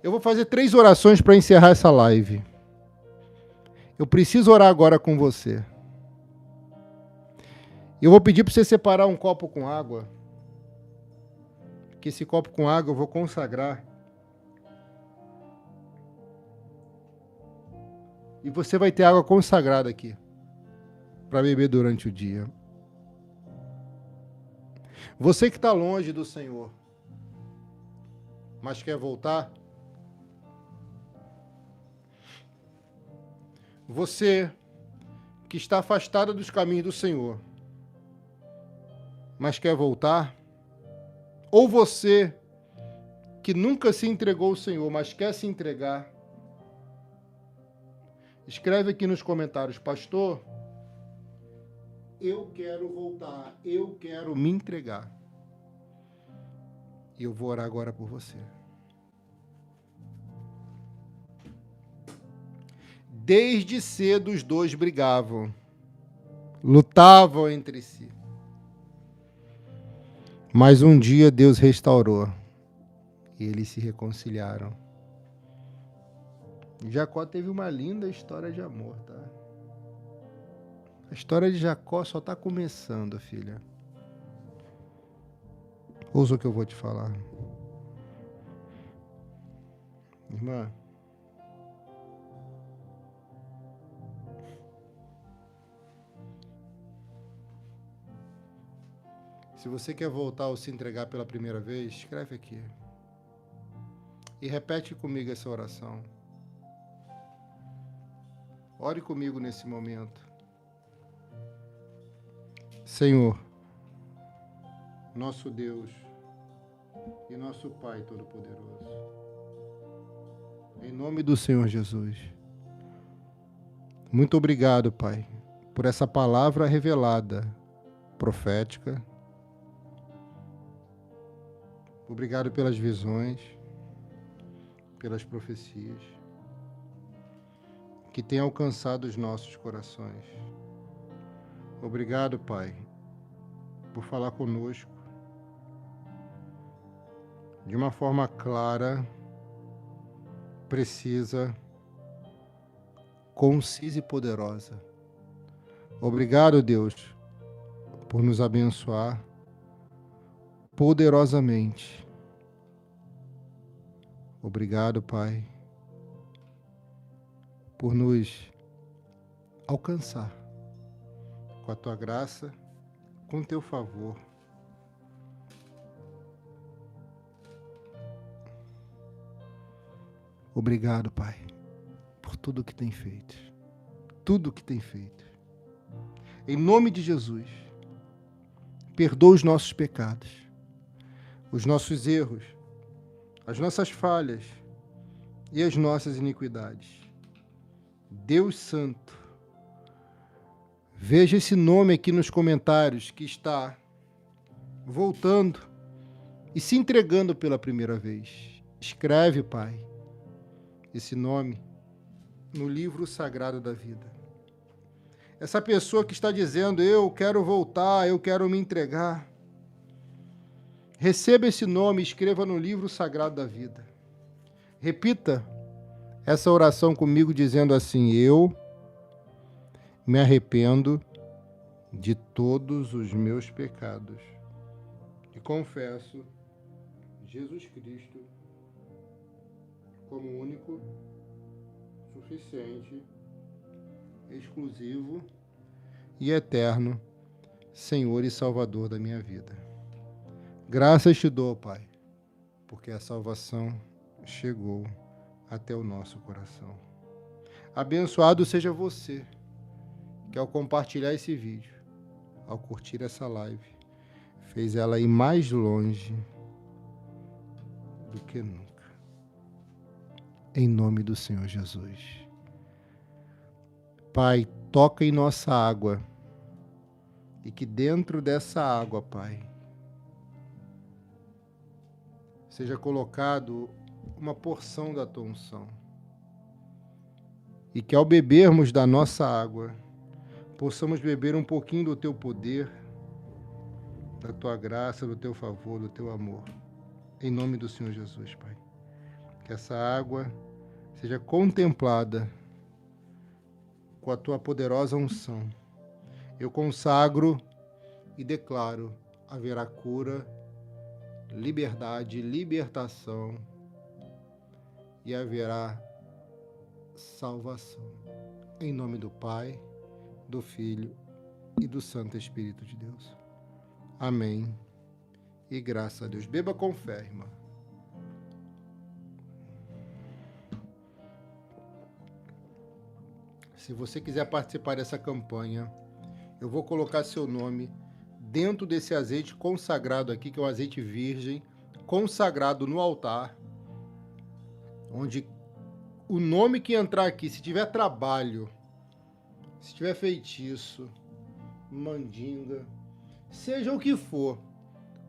Eu vou fazer 3 orações para encerrar essa live. Eu preciso orar agora com você. Eu vou pedir para você separar um copo com água. Que esse copo com água eu vou consagrar. E você vai ter água consagrada aqui para beber durante o dia. Você que está longe do Senhor, mas quer voltar. Você que está afastado dos caminhos do Senhor, mas quer voltar. Ou você que nunca se entregou ao Senhor, mas quer se entregar. Escreve aqui nos comentários, pastor, eu quero voltar, eu quero me entregar. E eu vou orar agora por você. Desde cedo os dois brigavam, lutavam entre si. Mas um dia Deus restaurou e eles se reconciliaram. Jacó teve uma linda história de amor, tá? A história de Jacó só está começando, filha. Ouça o que eu vou te falar. Irmã, se você quer voltar ou se entregar pela primeira vez, escreve aqui. E repete comigo essa oração. Ore comigo nesse momento. Senhor, nosso Deus e nosso Pai Todo-Poderoso, em nome do Senhor Jesus, muito obrigado, Pai, por essa palavra revelada, profética. Obrigado pelas visões, pelas profecias que têm alcançado os nossos corações. Obrigado, Pai, por falar conosco de uma forma clara, precisa, concisa e poderosa. Obrigado, Deus, por nos abençoar poderosamente. Obrigado, Pai, por nos alcançar com a Tua graça, com o Teu favor. Obrigado, Pai, por tudo que tem feito. Tudo que tem feito. Em nome de Jesus, perdoa os nossos pecados, os nossos erros, as nossas falhas e as nossas iniquidades. Deus Santo, veja esse nome aqui nos comentários que está voltando e se entregando pela primeira vez. Escreve, Pai, esse nome no livro sagrado da vida. Essa pessoa que está dizendo, eu quero voltar, eu quero me entregar, receba esse nome e escreva no livro sagrado da vida. Repita essa oração comigo dizendo assim, eu me arrependo de todos os meus pecados e confesso Jesus Cristo como único, suficiente, exclusivo e eterno Senhor e Salvador da minha vida. Graças te dou, Pai, porque a salvação chegou até o nosso coração. Abençoado seja você que ao compartilhar esse vídeo, ao curtir essa live, fez ela ir mais longe do que nunca. Em nome do Senhor Jesus. Pai, toca em nossa água e que dentro dessa água, Pai, seja colocado uma porção da tua unção. E que ao bebermos da nossa água, possamos beber um pouquinho do teu poder, da tua graça, do teu favor, do teu amor. Em nome do Senhor Jesus, Pai. Que essa água seja contemplada com a tua poderosa unção. Eu consagro e declaro: haverá cura, liberdade, libertação e haverá salvação. Em nome do Pai, do Filho e do Santo Espírito de Deus. Amém. E graças a Deus. Beba com fé, irmã. Se você quiser participar dessa campanha, eu vou colocar seu nome dentro desse azeite consagrado aqui, que é um azeite virgem, consagrado no altar, onde o nome que entrar aqui, se tiver trabalho, se tiver feitiço, mandinga, seja o que for,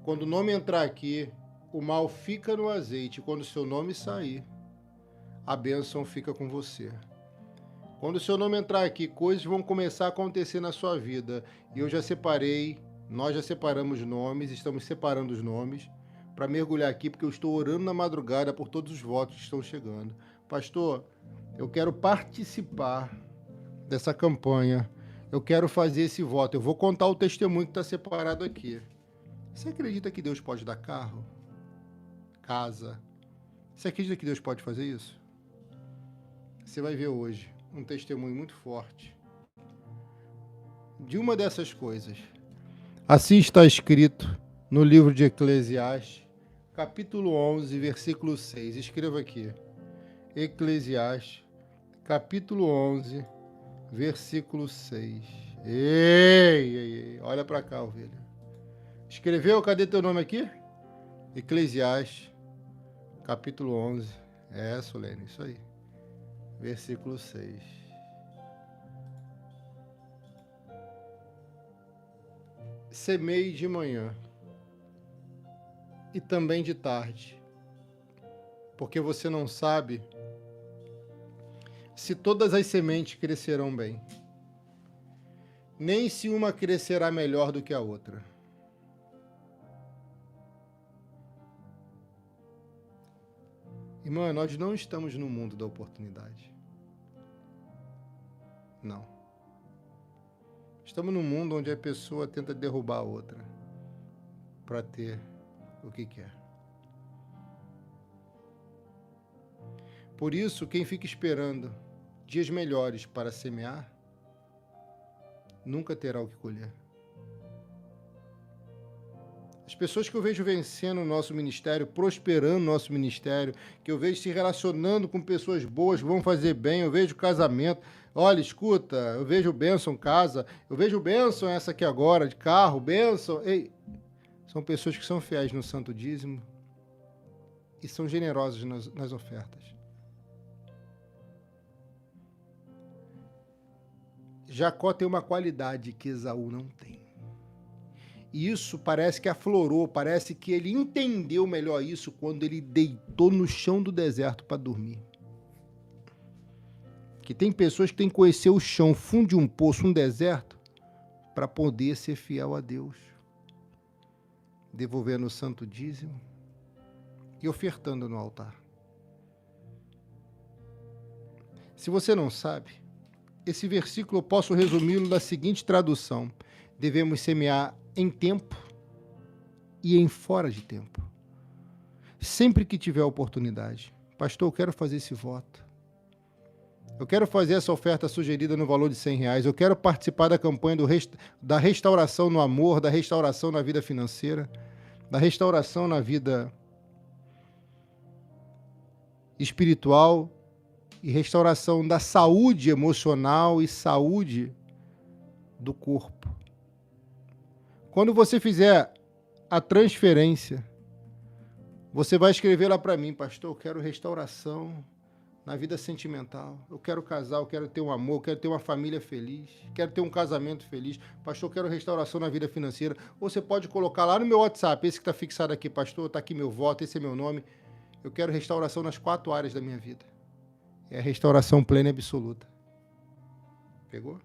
quando o nome entrar aqui, o mal fica no azeite. Quando o seu nome sair, a bênção fica com você. Quando o seu nome entrar aqui, coisas vão começar a acontecer na sua vida. E eu já separei, nós já separamos nomes, estamos separando os nomes para mergulhar aqui, porque eu estou orando na madrugada por todos os votos que estão chegando. Pastor, eu quero participar dessa campanha. Eu quero fazer esse voto. Eu vou contar o testemunho que está separado aqui. Você acredita que Deus pode dar carro? Casa? Você acredita que Deus pode fazer isso? Você vai ver hoje um testemunho muito forte de uma dessas coisas. Assim está escrito no livro de Eclesiastes, capítulo 11, versículo 6. Escreva aqui. Eclesiastes, capítulo 11, versículo 6. Ei, olha para cá, ovelha. Escreveu? Cadê teu nome aqui? Eclesiastes, capítulo 11. Solene, isso aí. Versículo 6. Semeie de manhã e também de tarde, porque você não sabe se todas as sementes crescerão bem, nem se uma crescerá melhor do que a outra. Irmã, nós não estamos no mundo da oportunidade. Não. Estamos num mundo onde a pessoa tenta derrubar a outra para ter o que quer. Por isso, quem fica esperando dias melhores para semear, nunca terá o que colher. As pessoas que eu vejo vencendo o nosso ministério, prosperando o nosso ministério, que eu vejo se relacionando com pessoas boas, que vão fazer bem, eu vejo casamento. Olha, escuta, eu vejo o Benção casa, eu vejo o Benção essa aqui agora, de carro, Benção. Ei, são pessoas que são fiéis no santo dízimo e são generosas nas ofertas. Jacó tem uma qualidade que Esaú não tem. E isso parece que aflorou, parece que ele entendeu melhor isso quando ele deitou no chão do deserto para dormir. Que tem pessoas que têm que conhecer o chão, o fundo de um poço, um deserto, para poder ser fiel a Deus. Devolvendo o santo dízimo e ofertando no altar. Se você não sabe, esse versículo eu posso resumi-lo da seguinte tradução: devemos semear em tempo e em fora de tempo. Sempre que tiver oportunidade. Pastor, eu quero fazer esse voto. Eu quero fazer essa oferta sugerida no valor de R$100. Eu quero participar da campanha da restauração no amor, da restauração na vida financeira, da restauração na vida espiritual e restauração da saúde emocional e saúde do corpo. Quando você fizer a transferência, você vai escrever lá para mim: pastor, eu quero restauração na vida sentimental, eu quero casar, eu quero ter um amor, eu quero ter uma família feliz, quero ter um casamento feliz, pastor, eu quero restauração na vida financeira. Ou você pode colocar lá no meu WhatsApp, esse que está fixado aqui: pastor, está aqui meu voto, esse é meu nome, eu quero restauração nas 4 áreas da minha vida. É a restauração plena e absoluta. Pegou?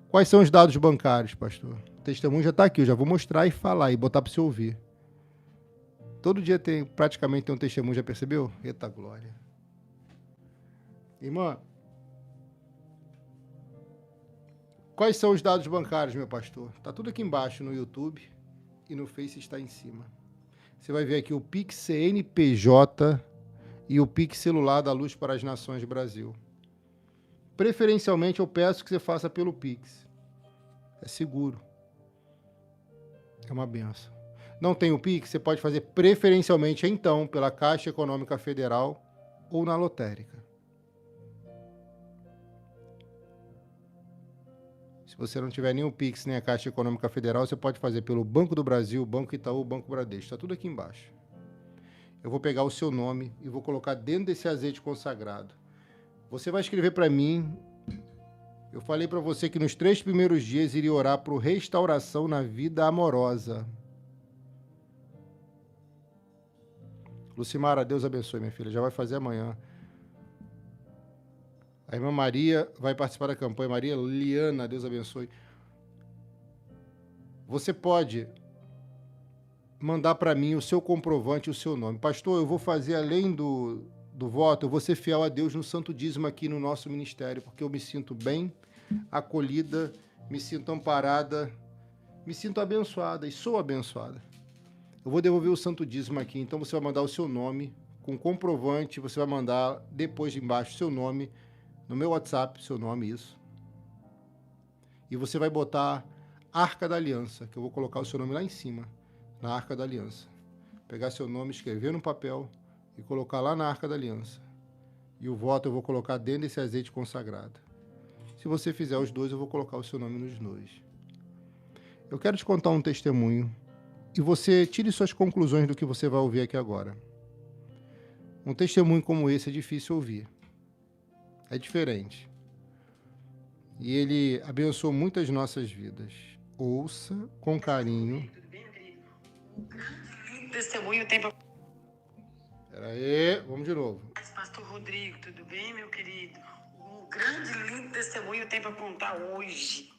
Quais são os dados bancários, pastor? O testemunho já está aqui, eu já vou mostrar e falar e botar para você ouvir. Todo dia praticamente tem um testemunho, já percebeu? Eita glória. Irmã, quais são os dados bancários, meu pastor? Está tudo aqui embaixo no YouTube e no Face está em cima. Você vai ver aqui o Pix CNPJ e o Pix celular da Luz para as Nações Brasil. Preferencialmente, eu peço que você faça pelo Pix. É seguro. É uma benção. Não tem o Pix? Você pode fazer preferencialmente, então, pela Caixa Econômica Federal ou na lotérica. Se você não tiver nem o Pix, nem a Caixa Econômica Federal, você pode fazer pelo Banco do Brasil, Banco Itaú, Banco Bradesco. Está tudo aqui embaixo. Eu vou pegar o seu nome e vou colocar dentro desse azeite consagrado. Você vai escrever para mim. Eu falei para você que nos 3 primeiros dias iria orar por restauração na vida amorosa. Lucimara, Deus abençoe, minha filha. Já vai fazer amanhã. A irmã Maria vai participar da campanha. Maria Liana, Deus abençoe. Você pode mandar para mim o seu comprovante e o seu nome. Pastor, eu vou fazer além do voto, eu vou ser fiel a Deus no santo dízimo aqui no nosso ministério, porque eu me sinto bem acolhida, me sinto amparada, me sinto abençoada e sou abençoada. Eu vou devolver o santo dízimo aqui, então você vai mandar o seu nome com comprovante, você vai mandar depois de embaixo o seu nome, no meu WhatsApp, seu nome, isso. E você vai botar Arca da Aliança, que eu vou colocar o seu nome lá em cima, na Arca da Aliança. Pegar seu nome, escrever no papel e colocar lá na Arca da Aliança. E o voto eu vou colocar dentro desse azeite consagrado. Se você fizer os dois, eu vou colocar o seu nome nos dois. Eu quero te contar um testemunho e você tire suas conclusões do que você vai ouvir aqui agora. Um testemunho como esse é difícil ouvir. É diferente. E ele abençoou muitas nossas vidas. Ouça com carinho. Tudo bem, meu querido? Um grande testemunho tem para... Espera aí, vamos de novo. Pastor Rodrigo, tudo bem, meu querido? Um grande, lindo testemunho tem para contar hoje.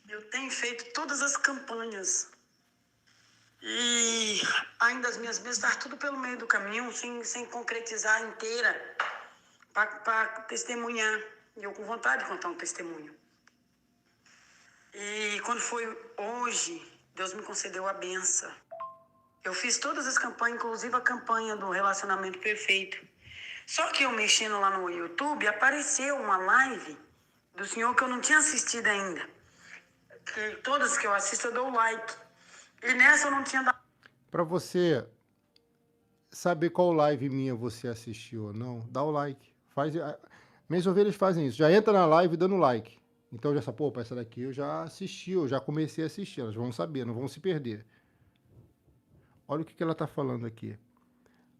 Eu tenho feito todas as campanhas. E ainda as minhas bênçãos estavam tudo pelo meio do caminho, sem concretizar inteira, para testemunhar. E eu com vontade de contar um testemunho. E quando foi hoje, Deus me concedeu a benção. Eu fiz todas as campanhas, inclusive a campanha do relacionamento perfeito. Só que eu mexendo lá no YouTube, apareceu uma live do senhor que eu não tinha assistido ainda. Que todas que eu assisto eu dou like. E nessa eu não tinha dado. Para você saber qual live minha você assistiu ou não, dá o like. Minhas ovelhas fazem isso. Já entra na live dando like. Então já sabe, pô, essa daqui eu já assisti, eu já comecei a assistir. Elas vão saber, não vão se perder. Olha o que ela está falando aqui.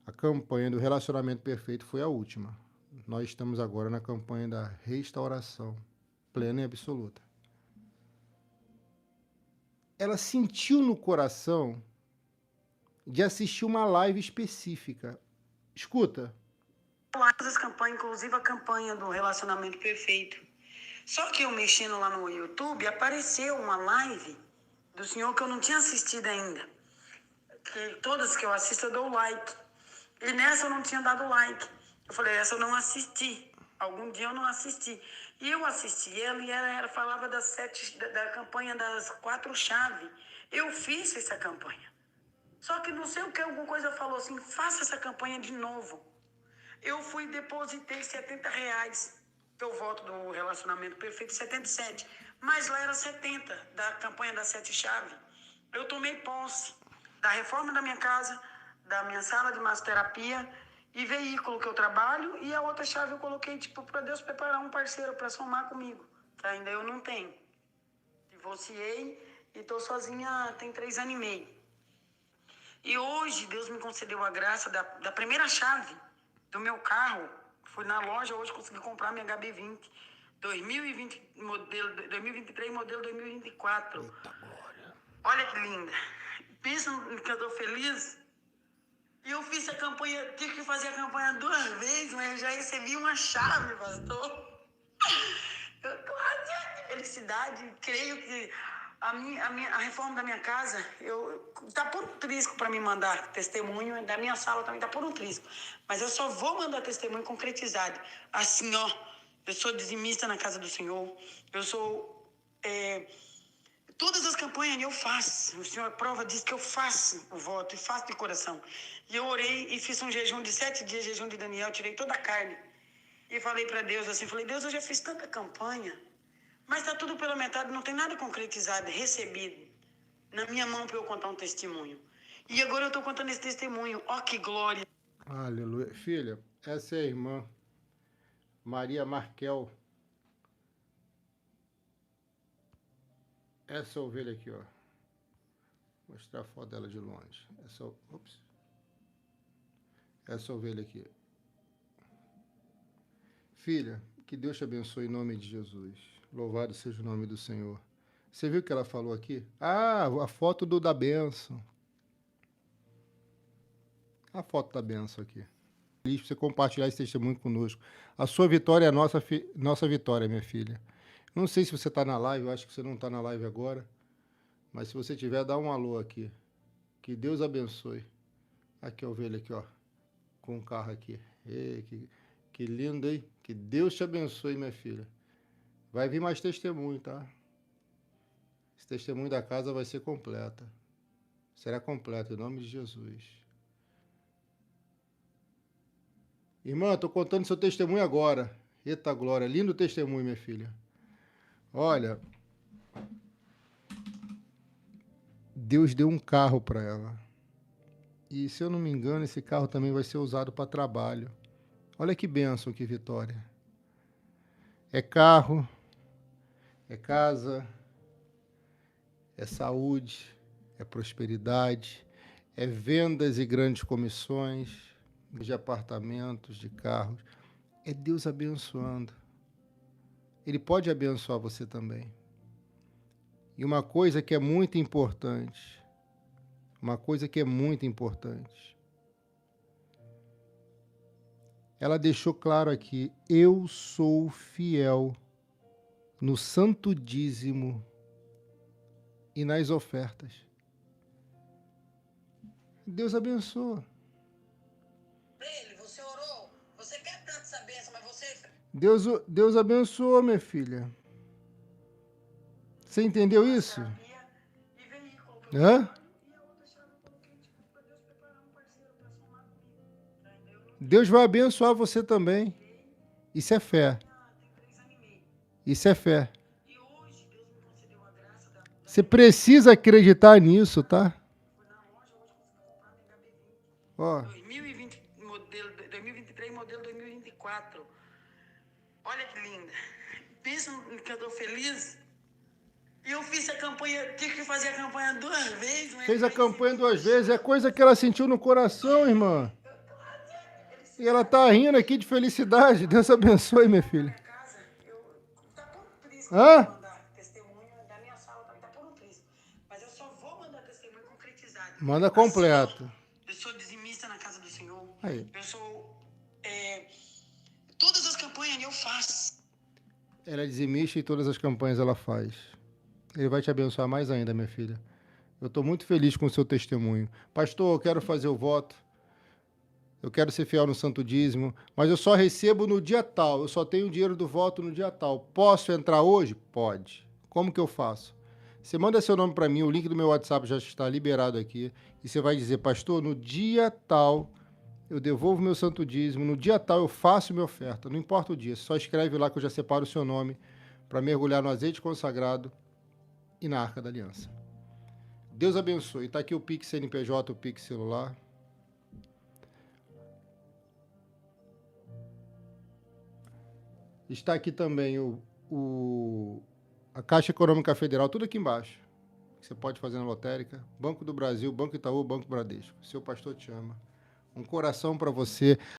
A campanha do relacionamento perfeito foi a última. Nós estamos agora na campanha da restauração plena e absoluta. Ela sentiu no coração de assistir uma live específica. Escuta. Todas as campanhas, inclusive a campanha do relacionamento perfeito. Só que eu mexendo lá no YouTube, apareceu uma live do senhor que eu não tinha assistido ainda. Que todas que eu assisto eu dou like. E nessa eu não tinha dado like. Eu falei, essa eu não assisti. Algum dia eu não assisti. E eu assisti ela e ela falava da campanha das 4 chaves. Eu fiz essa campanha. Só que não sei o que, alguma coisa falou assim, faça essa campanha de novo. Eu fui e depositei R$70 pelo voto do relacionamento perfeito, 77. Mas lá era 70, da campanha das 7 chaves. Eu tomei posse da reforma da minha casa, da minha sala de massoterapia e veículo que eu trabalho. E a outra chave eu coloquei, tipo, para Deus preparar um parceiro para somar comigo. Que ainda eu não tenho. Divorciei e estou sozinha tem 3 anos e meio. E hoje Deus me concedeu a graça da primeira chave do meu carro. Fui na loja, hoje consegui comprar minha HB20 2020, modelo 2023, modelo 2024. Eita glória. Olha que linda. Pensa que eu tô feliz. E eu fiz a campanha, tive que fazer a campanha 2 vezes, mas eu já recebi uma chave, pastor. Eu tô radiante de felicidade. Creio que a reforma da minha casa, tá por um trisco para me mandar testemunho, da minha sala também tá por um trisco. Mas eu só vou mandar testemunho concretizado. Assim, ó, eu sou dizimista na casa do Senhor, eu sou... todas as campanhas eu faço. O Senhor é prova disso que eu faço o voto e faço de coração. E eu orei e fiz um jejum de 7 dias, jejum de Daniel, tirei toda a carne. E falei para Deus assim, Deus, eu já fiz tanta campanha, mas tá tudo pela metade, não tem nada concretizado, recebido na minha mão para eu contar um testemunho. E agora eu tô contando esse testemunho. Ó, que glória. Aleluia. Filha, essa é a irmã Maria Markel. Essa ovelha aqui, ó. Vou mostrar a foto dela de longe. Essa ovelha aqui. Filha, que Deus te abençoe em nome de Jesus. Louvado seja o nome do Senhor. Você viu o que ela falou aqui? Ah, a foto da bênção. A foto da bênção aqui. Feliz por você compartilhar esse testemunho conosco. A sua vitória é a nossa vitória, minha filha. Não sei se você está na live, eu acho que você não está na live agora. Mas se você tiver, dá um alô aqui. Que Deus abençoe. Aqui a ovelha aqui, ó. Com o carro aqui. Ei, que lindo, hein? Que Deus te abençoe, minha filha. Vai vir mais testemunho, tá? Esse testemunho da casa vai ser completa. Será completa, em nome de Jesus. Irmã, estou contando seu testemunho agora. Eita glória, lindo testemunho, minha filha. Olha, Deus deu um carro para ela. E se eu não me engano, esse carro também vai ser usado para trabalho. Olha que bênção, que vitória. É carro, é casa, é saúde, é prosperidade, é vendas e grandes comissões de apartamentos, de carros. É Deus abençoando. Ele pode abençoar você também. E uma coisa que é muito importante, ela deixou claro aqui, eu sou fiel no santo dízimo e nas ofertas. Deus abençoa. Você orou, você quer tanto essa bênção, mas você... Deus abençoa, minha filha. Você entendeu isso? Hã? Deus vai abençoar você também. Isso é fé. Tem 3 anos e meio. Isso é fé. E hoje Deus me concedeu a graça da Você precisa acreditar nisso, tá? fui na loja, hoje consegui comprar no HB20. Ó, 2020, modelo 2023, modelo 2024. Olha que linda. Pensa que eu tô feliz. E eu fiz a campanha, tive que fazer a campanha 2 vezes. Mas fez a campanha 2 vezes. É coisa que ela sentiu no coração, irmã. E ela tá rindo aqui de felicidade. Deus abençoe, minha filha. casa, tá por Cristo Hã? que eu vou mandar testemunho da minha sala também, tá por Cristo. Mas eu só vou mandar testemunho concretizado. Manda completo. Eu sou dizimista na casa do Senhor. Aí. Eu sou. Todas as campanhas eu faço. Ela é dizimista e todas as campanhas ela faz. Ele vai te abençoar mais ainda, minha filha. Eu estou muito feliz com o seu testemunho. Pastor, eu quero fazer o voto. Eu quero ser fiel no santo dízimo, mas eu só recebo no dia tal. Eu só tenho o dinheiro do voto no dia tal. Posso entrar hoje? Pode. Como que eu faço? Você manda seu nome para mim, o link do meu WhatsApp já está liberado aqui. E você vai dizer, pastor, no dia tal eu devolvo meu santo dízimo, no dia tal eu faço minha oferta. Não importa o dia, só escreve lá que eu já separo o seu nome para mergulhar no azeite consagrado e na Arca da Aliança. Deus abençoe. Está aqui o Pix CNPJ, o Pix celular. Está aqui também a Caixa Econômica Federal, tudo aqui embaixo. Você pode fazer na lotérica. Banco do Brasil, Banco Itaú, Banco Bradesco. Seu pastor te ama. Um coração para você.